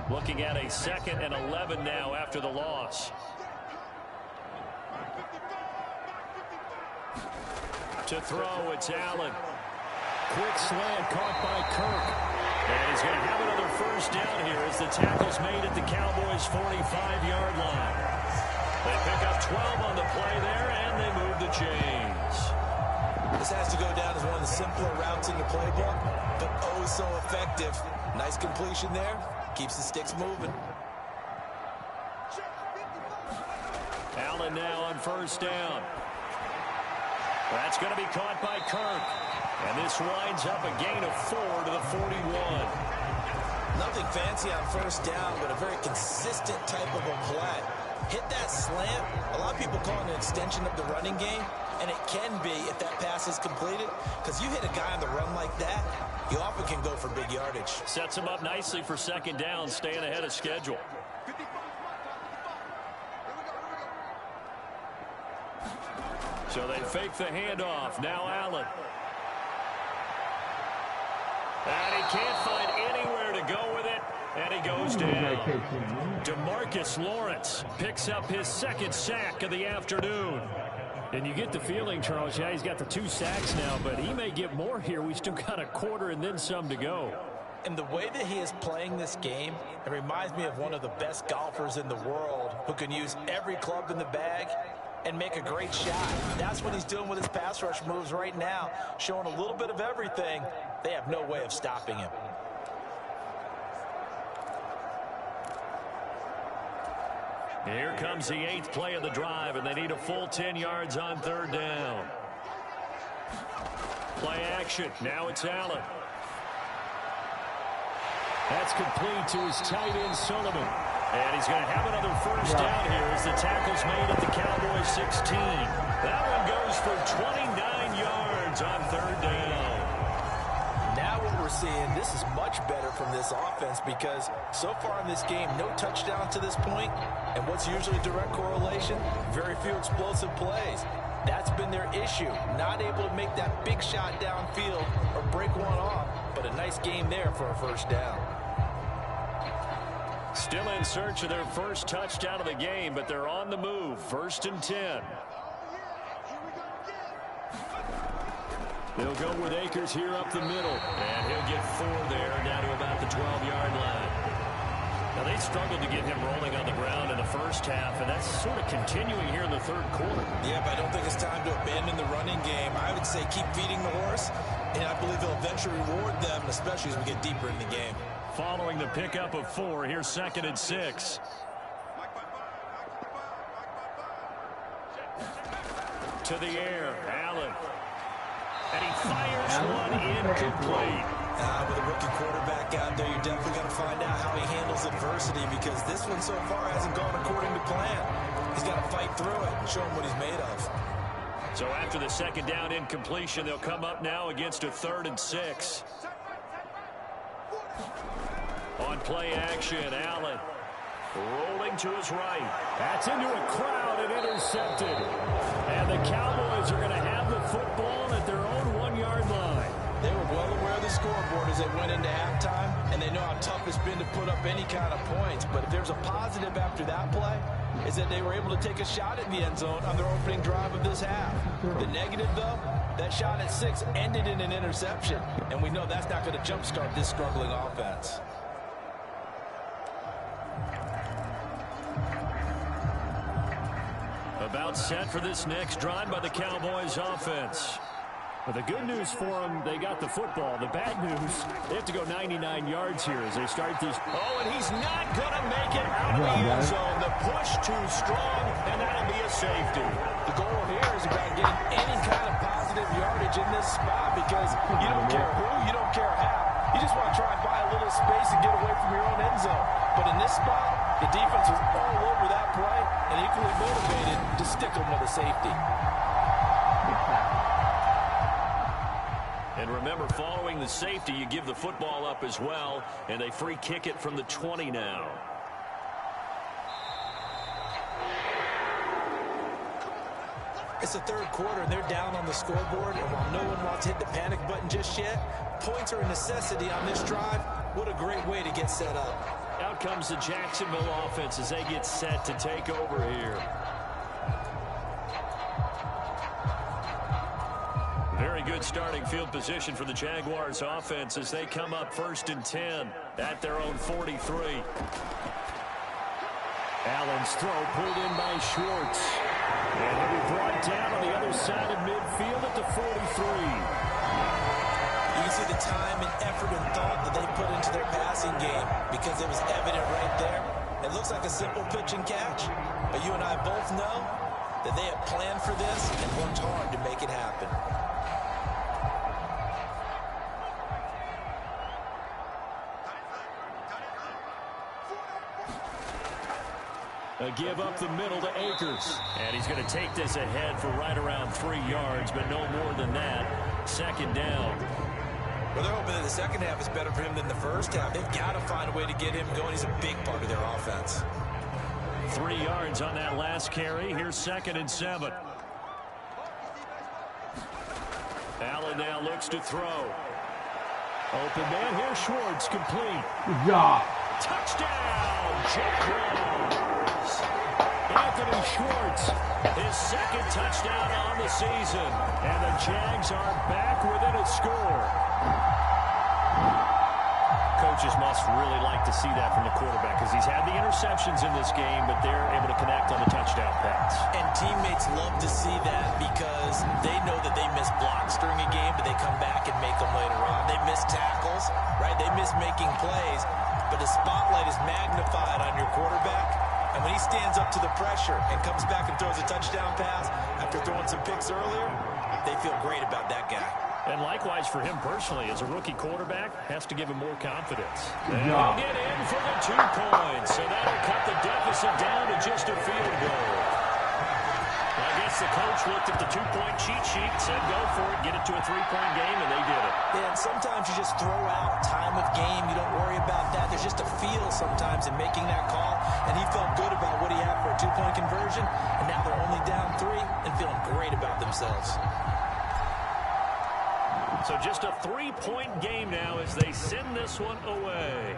Looking at a 2nd and 11 now after the loss. To throw, it's Allen. Quick slant caught by Kirk. And he's going to have another first down here as the tackle's made at the Cowboys' 45-yard line. They pick up 12 on the play there, and they move the chains. This has to go down as one of the simpler routes in the playbook, but oh so effective. Nice completion there. Keeps the sticks moving. Allen now on first down. That's going to be caught by Kirk. And this winds up a gain of 4 to the 41. Nothing fancy on first down, but a very consistent type of a play. Hit that slant. A lot of people call it an extension of the running game, and it can be if that pass is completed, because you hit a guy on the run like that, you often can go for big yardage. Sets him up nicely for 2nd down, staying ahead of schedule. So they fake the handoff. Now Allen. And he can't find anywhere to go with it, and he goes down. DeMarcus Lawrence picks up his 2nd sack of the afternoon. And you get the feeling, Charles, yeah, he's got the 2 sacks now, but he may get more here. We still got a quarter and then some to go. And the way that he is playing this game, it reminds me of one of the best golfers in the world who can use every club in the bag and make a great shot. That's what he's doing with his pass rush moves right now, showing a little bit of everything. They have no way of stopping him. Here comes the 8th play of the drive, and they need a full 10 yards on 3rd down. Play action. Now it's Allen. That's complete to his tight end, Sullivan. And he's going to have another first down here as the tackle's made at the Cowboys' 16. That one goes for 29 yards on 3rd down. Now what we're seeing, this is much better from this offense because so far in this game, no touchdown to this point. And what's usually a direct correlation? Very few explosive plays. That's been their issue. Not able to make that big shot downfield or break one off, but a nice game there for a first down. Still in search of their first touchdown of the game, but they're on the move. 1st and 10. They'll go with Akers here up the middle. And he'll get 4 there, down to about the 12-yard line. Now, they struggled to get him rolling on the ground in the first half, and that's sort of continuing here in the 3rd quarter. Yeah, but I don't think it's time to abandon the running game. I would say keep feeding the horse, and I believe he'll eventually reward them, especially as we get deeper in the game. Following the pickup of 4, here's 2nd and 6. To the air, Allen. And he fires one incomplete. With a rookie quarterback out there, you're definitely going to find out how he handles adversity because this one so far hasn't gone according to plan. He's got to fight through it and show him what he's made of. So after the 2nd down incompletion, they'll come up now against a 3rd and 6. On play action, Allen rolling to his right. That's into a crowd and intercepted. And the Cowboys are going to have the football at their own 1-yard line. They were well aware of the scoreboard as they went into halftime, and they know how tough it's been to put up any kind of points. But if there's a positive after that play, is that they were able to take a shot at the end zone on their opening drive of this half. The negative, though, that shot at 6 ended in an interception, and we know that's not going to jumpstart this struggling offense. About set for this next drive by the Cowboys offense. Well, the good news for them, they got the football. The bad news, they have to go 99 yards here as they start this. Oh, and he's not going to make it out of the end zone. The push too strong, and that'll be a safety. The goal here is about getting any kind of positive yardage in this spot because you don't care who, you don't care how. You just want to try and buy a little space and get away from your own end zone. But in this spot, the defense was all over that play and equally motivated to stick them with a safety. And remember, following the safety, you give the football up as well, and they free kick it from the 20 now. It's the third quarter, and they're down on the scoreboard, and while no one wants to hit the panic button just yet, points are a necessity on this drive. What a great way to get set up. Out comes the Jacksonville offense as they get set to take over here. Very good starting field position for the Jaguars offense as they come up 1st and 10 at their own 43. Allen's throw pulled in by Schwartz. And he'll be brought down on the other side of midfield at the 43. You can see the time and effort and thought that they put into their passing game because it was evident right there. It looks like a simple pitch and catch, but you and I both know that they have planned for this and worked hard to make it happen. A give up the middle to Akers. And he's going to take this ahead for right around 3 yards, but no more than that. 2nd down. Well, they're hoping that the second half is better for him than the first half. They've got to find a way to get him going. He's a big part of their offense. 3 yards on that last carry. Here's 2nd and 7. Allen now looks to throw. Open man here, Schwartz, complete. Good job. Touchdown, Jaguars. Anthony Schwartz, his 2nd touchdown on the season. And the Jags are back within a score. Coaches must really like to see that from the quarterback because he's had the interceptions in this game, but they're able to connect on the touchdown pass. And teammates love to see that because they know that they miss blocks during a game, but they come back and make them later on. They miss tackles, right? They miss making plays, but the spotlight is magnified on your quarterback. And when he stands up to the pressure and comes back and throws a touchdown pass after throwing some picks earlier, they feel great about that guy. And likewise for him personally, as a rookie quarterback, has to give him more confidence. Good And job. he'll get in for the 2 points, so that'll cut the deficit down to just a field goal. I guess the coach looked at the 2-point cheat sheet, said go for it, get it to a 3-point game, and they did it. And sometimes you just throw out time of game. You don't worry about that. There's just a feel sometimes in making that call. And he felt good about what he had for a 2-point conversion. And now they're only down 3 and feeling great about themselves. So just a 3-point game now as they send this one away.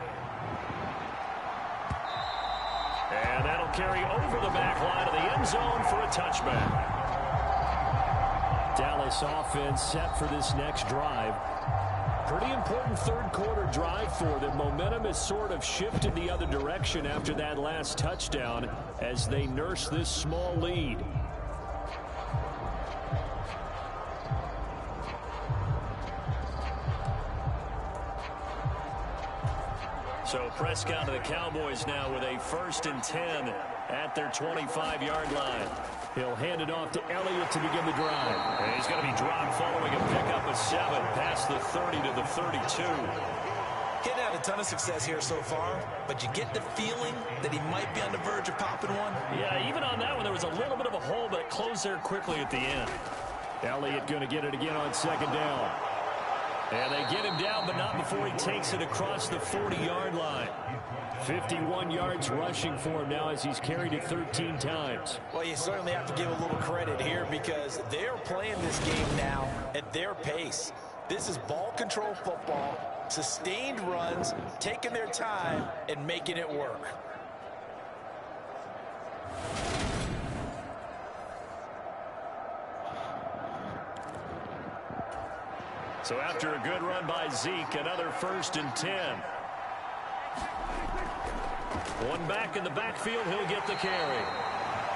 And that'll carry over the back line of the end zone for a touchback. Dallas offense set for this next drive. Pretty important third quarter drive for them. Momentum has sort of shifted the other direction after that last touchdown as they nurse this small lead. So Prescott of the Cowboys now with a 1st and 10 at their 25-yard line. He'll hand it off to Elliott to begin the drive. And he's going to be dropped following a pickup of 7 past the 30 to the 32. He's had a ton of success here so far, but you get the feeling that he might be on the verge of popping one. Yeah, even on that one, there was a little bit of a hole, but it closed there quickly at the end. Elliott going to get it again on 2nd down. And they get him down, but not before he takes it across the 40-yard line. 51 yards rushing for him now as he's carried it 13 times. Well, you certainly have to give a little credit here because they're playing this game now at their pace. This is ball control football, sustained runs, taking their time, and making it work. So after a good run by Zeke, another 1st and 10. One back in the backfield, he'll get the carry.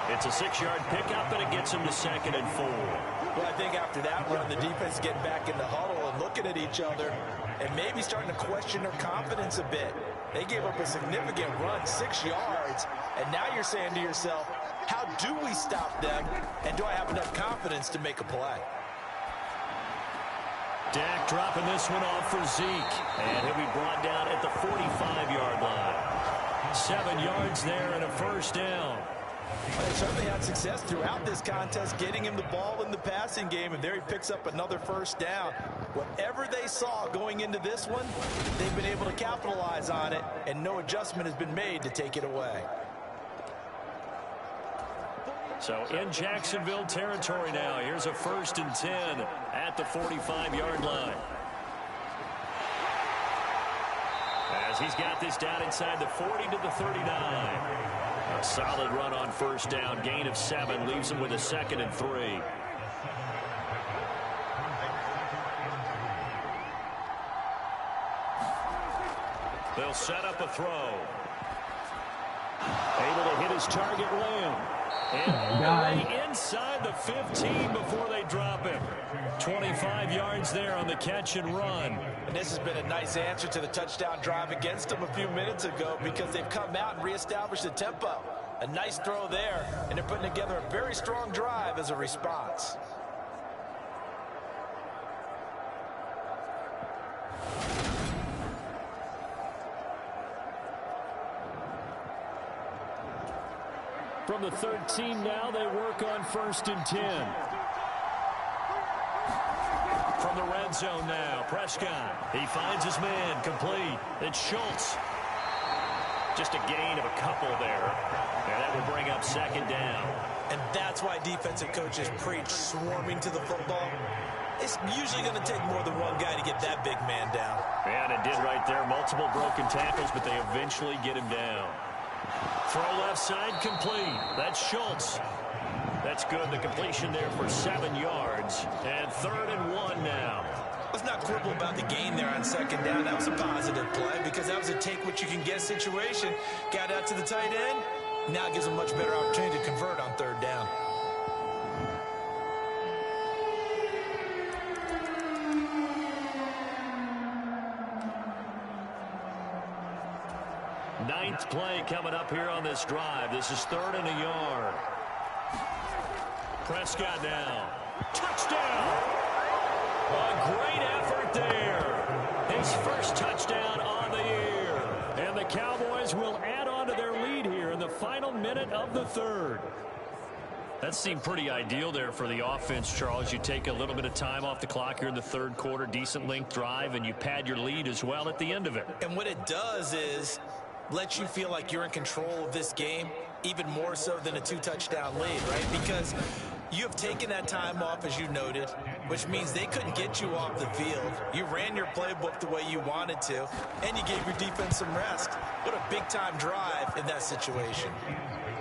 It's a 6-yard pickup, and it gets him to 2nd and 4. Well, I think after that run, the defense is getting back in the huddle and looking at each other and maybe starting to question their confidence a bit. They gave up a significant run, 6 yards, and now you're saying to yourself, how do we stop them, and do I have enough confidence to make a play? Dak dropping this one off for Zeke, and he'll be brought down at the 45-yard line. 7 yards there and a 1st down. They certainly had success throughout this contest getting him the ball in the passing game, and there he picks up another 1st down. Whatever they saw going into this one, they've been able to capitalize on it, and no adjustment has been made to take it away. So in Jacksonville territory now, here's a 1st and 10 at the 45-yard line. As he's got this down inside the 40 to the 39. A solid run on 1st down, gain of 7, leaves him with a 2nd and 3. They'll set up a throw. Able to hit his target, Lamb. And all the way inside the 15 before they drop him. 25 yards there on the catch and run. And this has been a nice answer to the touchdown drive against them a few minutes ago because they've come out and reestablished the tempo. A nice throw there, and they're putting together a very strong drive as a response. From the 13 now, they work on 1st and 10. From the red zone now, Prescott. He finds his man, complete. It's Schultz. Just a gain of a couple there. And that will bring up 2nd down. And that's why defensive coaches preach swarming to the football. It's usually going to take more than one guy to get that big man down. And it did right there. Multiple broken tackles, but they eventually get him down. Throw left side, complete. That's Schultz. That's good. The completion there for 7 yards. And 3rd and 1 now. Let's not quibble about the gain there on 2nd down. That was a positive play because that was a take-what-you-can-get situation. Got out to the tight end. Now gives them a much better opportunity to convert on 3rd down. Ninth play coming up here on this drive. This is 3rd and a yard. Prescott now. Touchdown! A great effort there. His first touchdown on the year. And the Cowboys will add on to their lead here in the final minute of the 3rd. That seemed pretty ideal there for the offense, Charles. You take a little bit of time off the clock here in the 3rd quarter, decent length drive, and you pad your lead as well at the end of it. And what it does is let you feel like you're in control of this game, even more so than a 2-touchdown lead, right? Because you have taken that time off, as you noted, which means they couldn't get you off the field. You ran your playbook the way you wanted to, and you gave your defense some rest. What a big-time drive in that situation.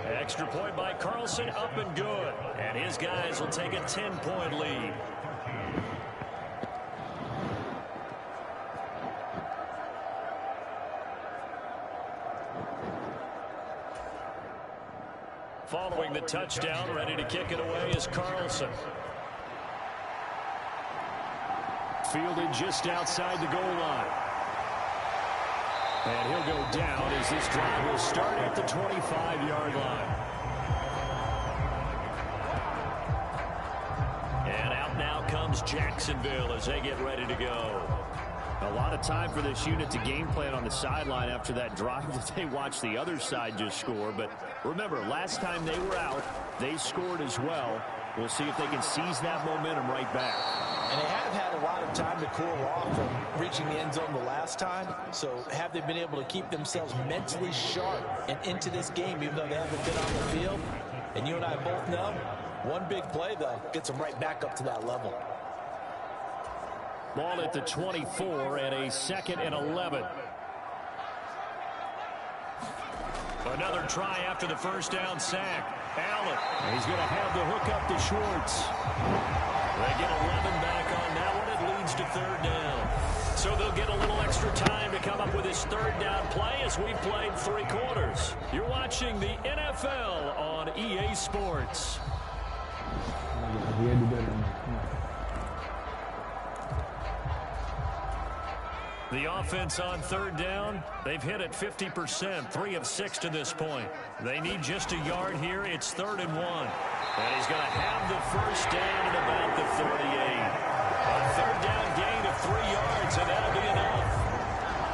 Extra point by Carlson, up and good. And his guys will take a 10-point lead. Following the touchdown, ready to kick it away is Carlson. Fielded just outside the goal line. And he'll go down as this drive will start at the 25-yard line. And out now comes Jacksonville as they get ready to go. A lot of time for this unit to game plan on the sideline after that drive that they watched the other side just score. But remember, last time they were out, they scored as well. We'll see if they can seize that momentum right back. And they have had a lot of time to cool off from reaching the end zone the last time. So have they been able to keep themselves mentally sharp and into this game, even though they haven't been on the field? And you and I both know, one big play, though, gets them right back up to that level. Ball at the 24 and a 2nd and 11. Another try after the first down sack. Allen. He's going to have the hook up to Schwartz. They get 11 back on that one. It leads to 3rd down. So they'll get a little extra time to come up with his 3rd down play as we've played 3 quarters. You're watching the NFL on EA Sports. The offense on 3rd down, they've hit it 50%, 3 of 6 to this point. They need just a yard here. It's 3rd and 1. And he's going to have the first down at about the 38. A 3rd down gain of 3 yards, and that'll be enough.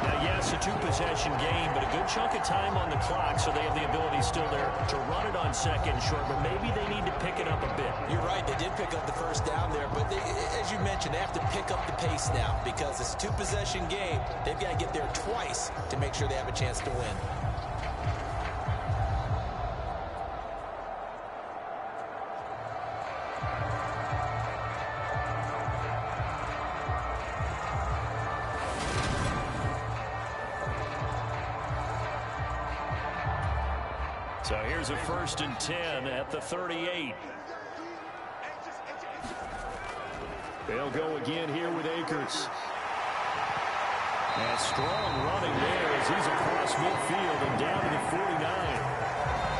Now, yes, a 2-possession game, but a good chunk of time on the clock, so they have the ability still there to run it on 2nd and short, but maybe they need to pick it up a bit. You're right. They did pick up the first down there, but as you mentioned, they have to pick up the pace now because it's a 2-possession game. They've got to get there twice to make sure they have a chance to win. So here's a 1st and 10 at the 38. They'll go again here with Akers. And strong running there as he's across midfield and down to the 49.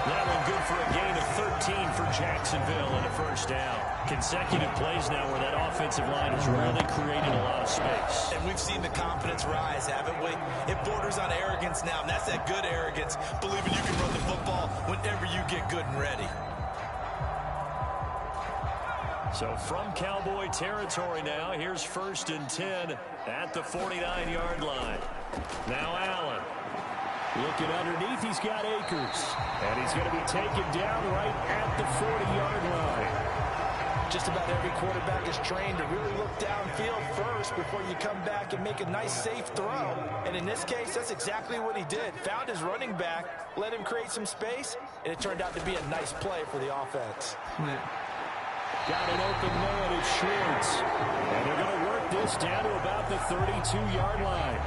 That one good for a gain of 13 for Jacksonville and a first down. Consecutive plays now where that offensive line has really created a lot of space. And we've seen the confidence rise, haven't we? It borders on arrogance now, and that's that good arrogance, believing you can run the football whenever you get good and ready. So from Cowboy territory now, here's 1st and 10 at the 49-yard line. Now Allen. Looking underneath, he's got Akers. And he's going to be taken down right at the 40-yard line. Just about every quarterback is trained to really look downfield first before you come back and make a nice, safe throw. And in this case, that's exactly what he did. Found his running back, let him create some space, and it turned out to be a nice play for the offense. Got an open man, it's Schwartz. And they're going to work this down to about the 32-yard line.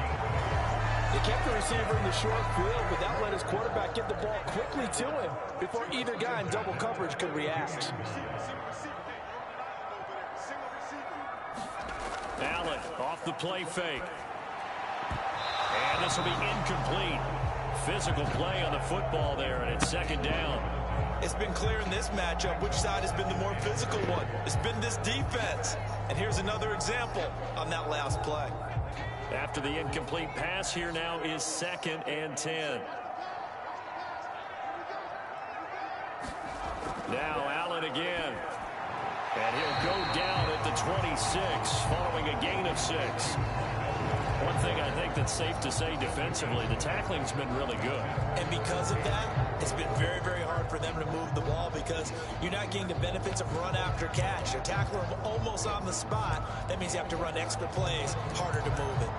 They kept the receiver in the short field, but that let his quarterback get the ball quickly to him before either guy in double coverage could react. Allen off the play fake. And this will be incomplete. Physical play on the football there, and it's 2nd down. It's been clear in this matchup which side has been the more physical one. It's been this defense. And here's another example on that last play. After the incomplete pass, here now is 2nd and 10. Now Allen again. And he'll go down at the 26 following a gain of 6. One thing I think that's safe to say defensively, the tackling's been really good. And because of that, it's been very, very hard for them to move the ball because you're not getting the benefits of run after catch. You're tackling them almost on the spot. That means you have to run extra plays, harder to move it.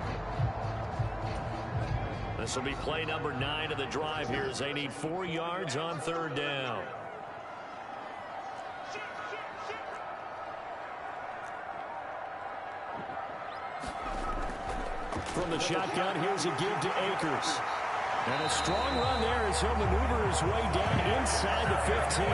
This will be play number 9 of the drive here as they need 4 yards on 3rd down. From the shotgun, here's a give to Akers. And a strong run there as he'll maneuver his way down inside the 15.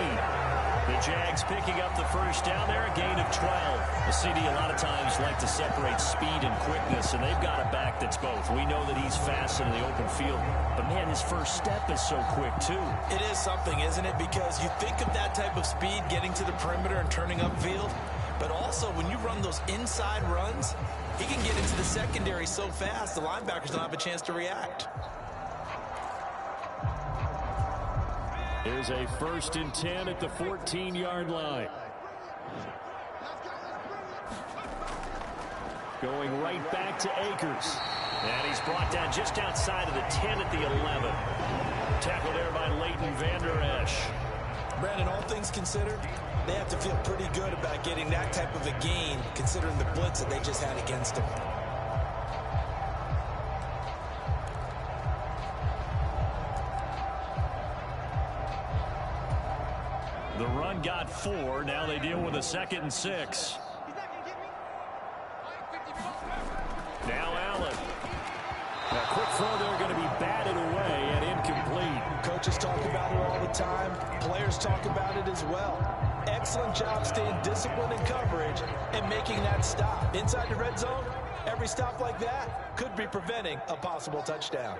The Jags picking up the first down there, a gain of 12. The CD a lot of times like to separate speed and quickness, and they've got a back that's both. We know that he's fast in the open field, but man, his first step is so quick too. It is something, isn't it? Because you think of that type of speed getting to the perimeter and turning upfield, but also when you run those inside runs, he can get into the secondary so fast the linebackers don't have a chance to react. Here's a 1st and 10 at the 14-yard line. Going right back to Akers. And he's brought down just outside of the 10 at the 11. Tackled there by Leighton Vander Esch. Brandon, all things considered, they have to feel pretty good about getting that type of a gain considering the blitz that they just had against them. The run got 4. Now they deal with a 2nd and 6. Coaches talk about it all the time. Players talk about it as well. Excellent job staying disciplined in coverage and making that stop. Inside the red zone, every stop like that could be preventing a possible touchdown.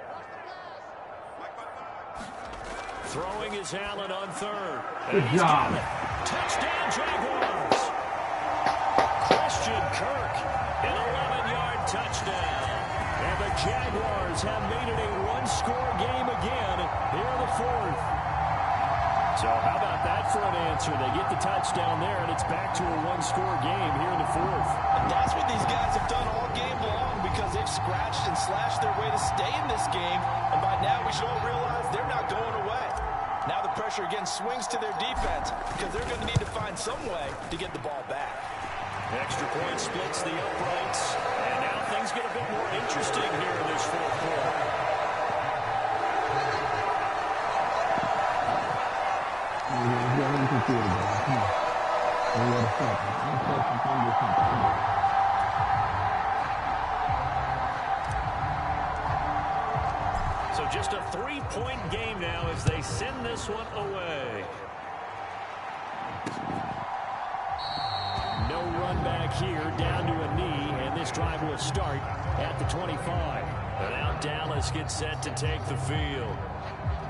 Throwing is Allen on third. Good job. Touchdown, Jaguars. Christian Kirk, an 11-yard touchdown. And the Jaguars have made it a one-score game again here in the fourth. So how about that for an answer? They get the touchdown there, and it's back to a one-score game here in the fourth. And that's what these guys have done all game long because they've scratched and slashed their way to stay in this game. And by now, we should all realize they're not going away. Now the pressure again swings to their defense because they're going to need to find some way to get the ball back. Extra point splits the uprights, and now things get a bit more interesting here in this fourth quarter. So just a 3-point game now as they send this one away. No run back here, down to a knee, and this drive will start at the 25. And now Dallas gets set to take the field.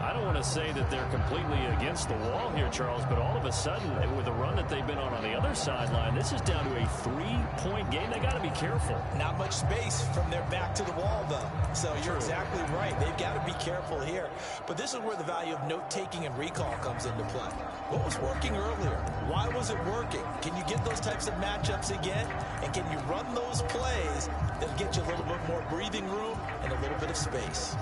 I don't want to say that they're completely against the wall here, Charles, but all of a sudden, with the run that they've been on the other sideline, this is down to a 3-point game. They got to be careful. Not much space from their back to the wall, though. So you're exactly right. They've got to be careful here. But this is where the value of note-taking and recall comes into play. What was working earlier? Why was it working? Can you get those types of matchups again? And can you run those plays that get you a little bit more breathing room and a little bit of space?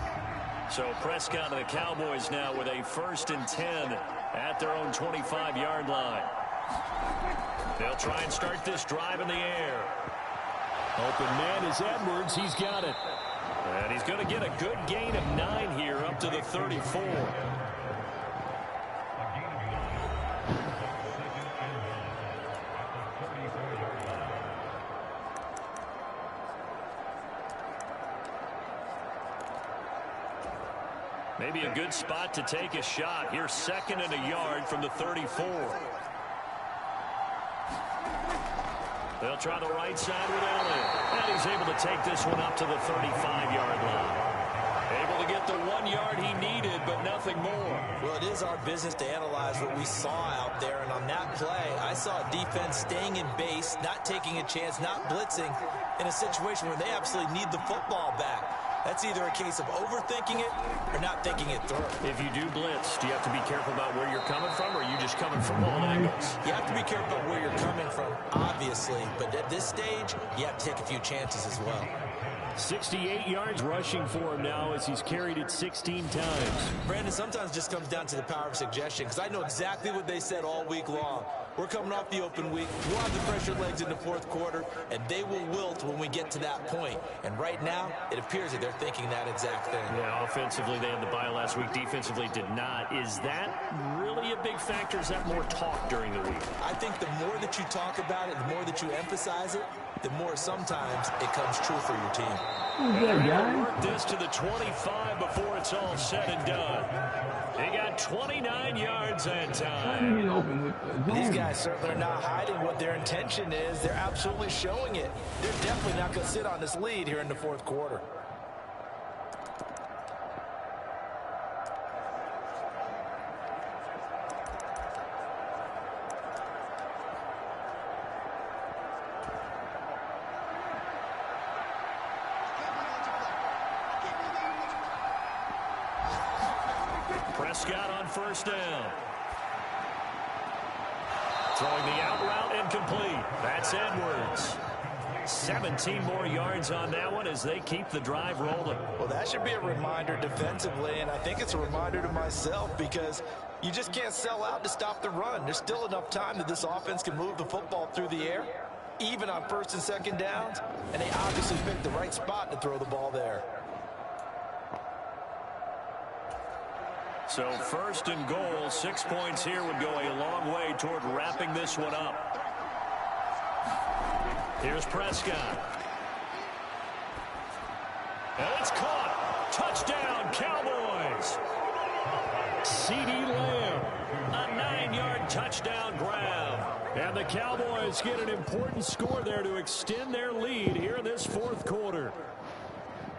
So Prescott and the Cowboys now with a 1st and 10 at their own 25-yard line. They'll try and start this drive in the air. Open man is Edwards. He's got it. And he's going to get a good gain of 9 here up to the 34. Maybe a good spot to take a shot. Here's 2nd and a yard from the 34. They'll try the right side with Elliott. And he's able to take this one up to the 35-yard line. Able to get the 1 yard he needed, but nothing more. Well, it is our business to analyze what we saw out there. And on that play, I saw a defense staying in base, not taking a chance, not blitzing in a situation where they absolutely need the football back. That's either a case of overthinking it or not thinking it through. If you do blitz, do you have to be careful about where you're coming from, or are you just coming from all angles? You have to be careful about where you're coming from, obviously. But at this stage, you have to take a few chances as well. 68 yards rushing for him now as he's carried it 16 times. Brandon, sometimes it just comes down to the power of suggestion, because I know exactly what they said all week long. We're coming off the open week. We'll have the pressure legs in the fourth quarter, and they will wilt when we get to that point. And right now, it appears that they're thinking that exact thing. Yeah, offensively, they had the bye last week. Defensively, did not. Is that really a big factor? Is that more talk during the week? I think the more that you talk about it, the more that you emphasize it, the more sometimes it comes true for your team. Work this to the 25 before it's all said and done. They got 29 yards that time. These guys certainly are not hiding what their intention is. They're absolutely showing it. They're definitely not going to sit on this lead here in the fourth quarter. Prescott on 1st down. Throwing the out route incomplete. That's Edwards. 17 more yards on that one as they keep the drive rolling. Well, that should be a reminder defensively, and I think it's a reminder to myself because you just can't sell out to stop the run. There's still enough time that this offense can move the football through the air, even on 1st and 2nd downs, and they obviously picked the right spot to throw the ball there. So 1st and goal, 6 points here would go a long way toward wrapping this one up. Here's Prescott. And it's caught. Touchdown, Cowboys. the Cowboys get an important score there to extend their lead here in this fourth quarter.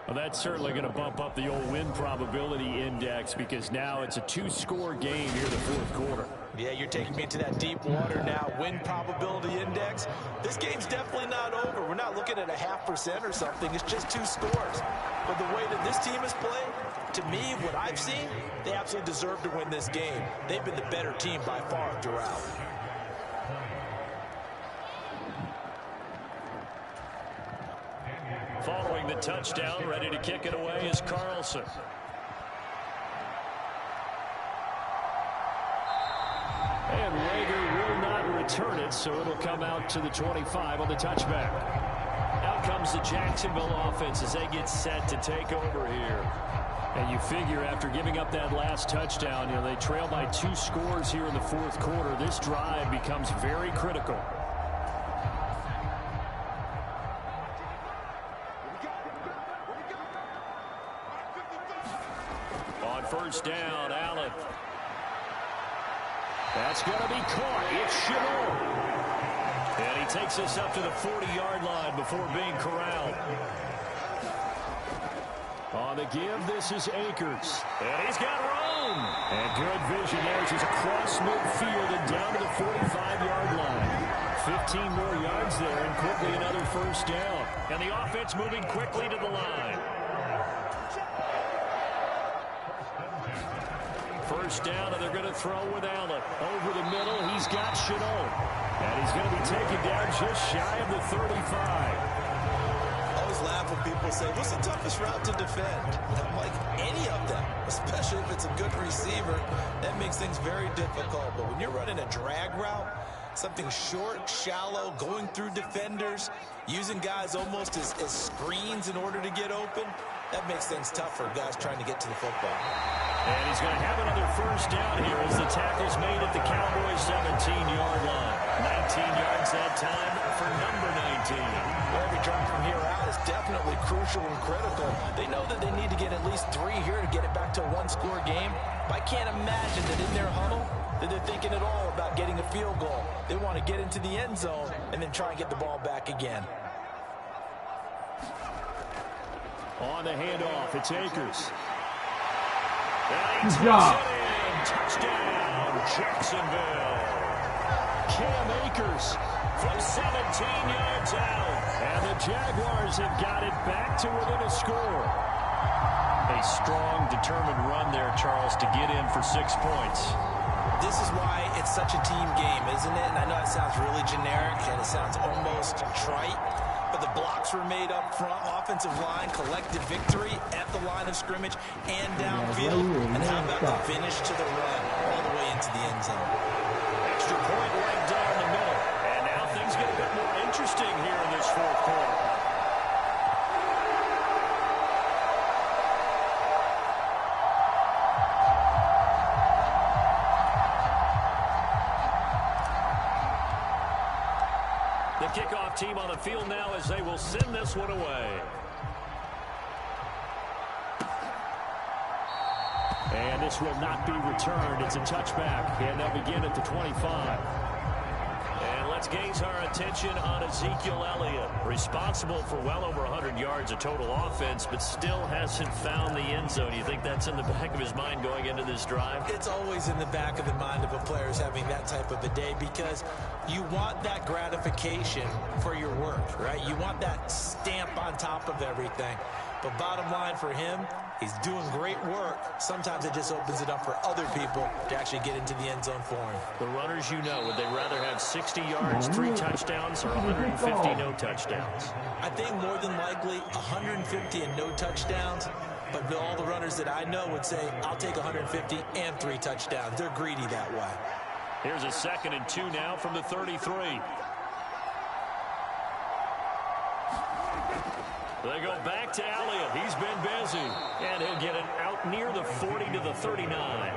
Well, that's certainly going to bump up the old win probability index because now it's a two-score game here in the fourth quarter. Yeah, you're taking me into that deep water now. Win probability index. This game's definitely not over. We're not looking at a 0.5% or something. It's just 2 scores. But the way that this team has played, to me, what I've seen, they absolutely deserve to win this game. They've been the better team by far throughout. Following the touchdown, ready to kick it away is Carlson. And Rager will not return it, so it'll come out to the 25 on the touchback. Out comes the Jacksonville offense as they get set to take over here. And you figure after giving up that last touchdown, they trail by 2 scores here in the fourth quarter. This drive becomes very critical. First down, Allen. That's going to be caught. It's Chabot. And he takes us up to the 40-yard line before being corralled. On the give, this is Akers. And he's got room. And good vision there as he's across midfield and down to the 45-yard line. 15 more yards there and quickly another first down. And the offense moving quickly to the line. First down, and they're going to throw with Allen. Over the middle, he's got Chabot. And he's going to be taken down just shy of the 35. I always laugh when people say, what's the toughest route to defend? I'm like, any of them, especially if it's a good receiver. That makes things very difficult. But when you're running a drag route, something short, shallow, going through defenders, using guys almost as screens in order to get open, that makes things tough for guys trying to get to the football. And he's going to have another first down here as the tackle's made at the Cowboys' 17-yard line. 19 yards that time for number 19. Every drive from here out is definitely crucial and critical. They know that they need to get at least 3 here to get it back to a one-score game. But I can't imagine that in their huddle that they're thinking at all about getting a field goal. They want to get into the end zone and then try and get the ball back again. On the handoff, it's Akers. Good job. Touchdown, Jacksonville. Cam Akers from 17 yards out. And the Jaguars have got it back to within a score. A strong, determined run there, Charles, to get in for 6 points. This is why it's such a team game, isn't it? And I know it sounds really generic and it sounds almost trite. But the blocks were made up front, offensive line, collected victory at the line of scrimmage and downfield. And how about the finish to the run all the way into the end zone? Extra point right down the middle. And now things get a bit more interesting here in this fourth quarter. The kickoff team on the field now as they will send this one away. And this will not be returned. It's a touchback, and they'll begin at the 25. And let's gaze our attention on Ezekiel Elliott, responsible for well over 100 yards of total offense, but still hasn't found the end zone. You think that's in the back of his mind going into this drive? It's always in the back of the mind of a player having that type of a day because you want that gratification for your work, right? You want that stamp on top of everything. But bottom line for him, he's doing great work. Sometimes it just opens it up for other people to actually get into the end zone for him. The runners, would they rather have 60 yards, 3 touchdowns, or 150 no touchdowns? I think more than likely 150 and no touchdowns. But all the runners that I know would say, I'll take 150 and 3 touchdowns. They're greedy that way. Here's a 2nd and 2 now from the 33. They go back to Elliott. He's been busy. And he'll get it out near the 40 to the 39.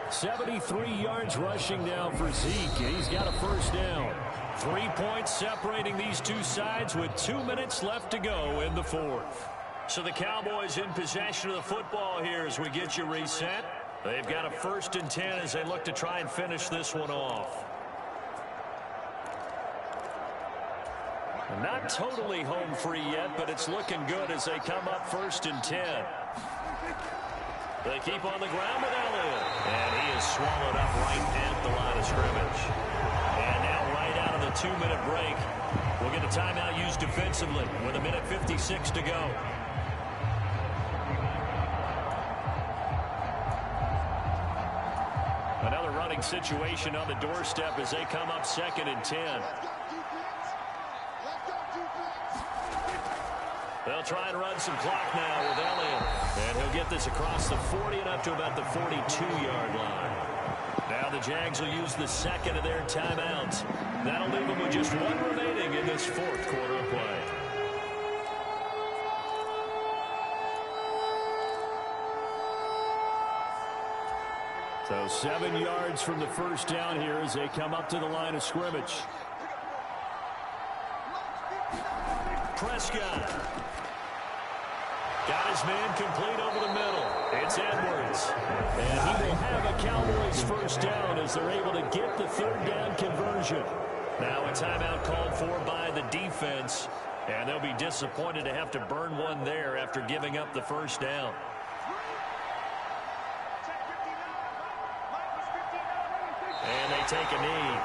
73 yards rushing now for Zeke. He's got a first down. 3 points separating these two sides with 2 minutes left to go in the fourth. So the Cowboys in possession of the football here as we get you reset. They've got a 1st and 10 as they look to try and finish this one off. Not totally home free yet, but it's looking good as they come up 1st and 10. They keep on the ground with Elliott. And he is swallowed up right at the line of scrimmage. And now right out of the 2-minute break, we'll get a timeout used defensively with 1:56 to go. Another running situation on the doorstep as they come up 2nd and 10. They'll try and run some clock now with Elliott. And he'll get this across the 40 and up to about the 42-yard line. Now the Jags will use the 2nd of their timeouts. That'll leave them with just 1 remaining in this 4th quarter of play. So 7 yards from the first down here as they come up to the line of scrimmage. Prescott. Got his man complete over the middle. It's Edwards. And he will have a Cowboys first down as they're able to get the 3rd down conversion. Now a timeout called for by the defense. And they'll be disappointed to have to burn one there after giving up the first down. And they take a knee.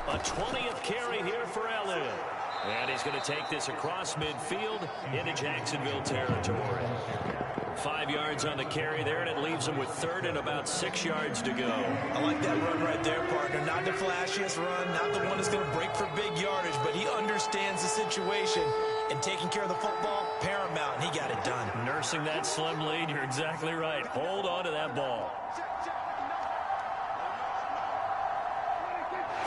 A 20th carry here for Elliott. And he's going to take this across midfield into Jacksonville territory. 5 yards on the carry there, and it leaves him with 3rd and about 6 yards to go. I like that run right there, partner. Not the flashiest run, not the one that's going to break for big yardage, but he understands the situation, and taking care of the football, paramount, and he got it done. Nursing that slim lead, you're exactly right. Hold on to that ball.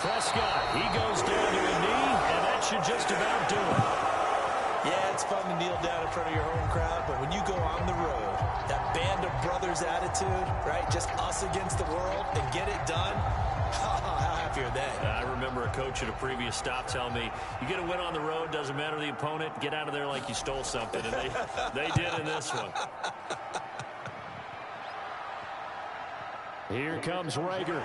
Prescott, he goes down to a knee, and that should just about do it. Yeah, it's fun to kneel down in front of your home crowd, but when you go on the road, that band of brothers attitude, right, just us against the world, and get it done, how happy are they? I remember a coach at a previous stop telling me, you get a win on the road, doesn't matter the opponent, get out of there like you stole something, and they did in this one. Here comes Rager.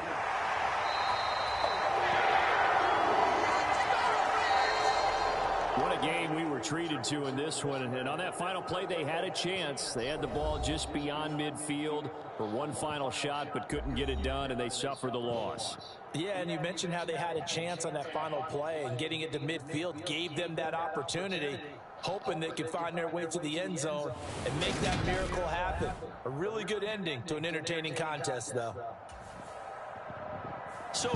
What a game we were treated to in this one. And on that final play, they had a chance. They had the ball just beyond midfield for one final shot, but couldn't get it done, and they suffered the loss. Yeah, and you mentioned how they had a chance on that final play, and getting it to midfield gave them that opportunity, hoping they could find their way to the end zone and make that miracle happen. A really good ending to an entertaining contest, though. So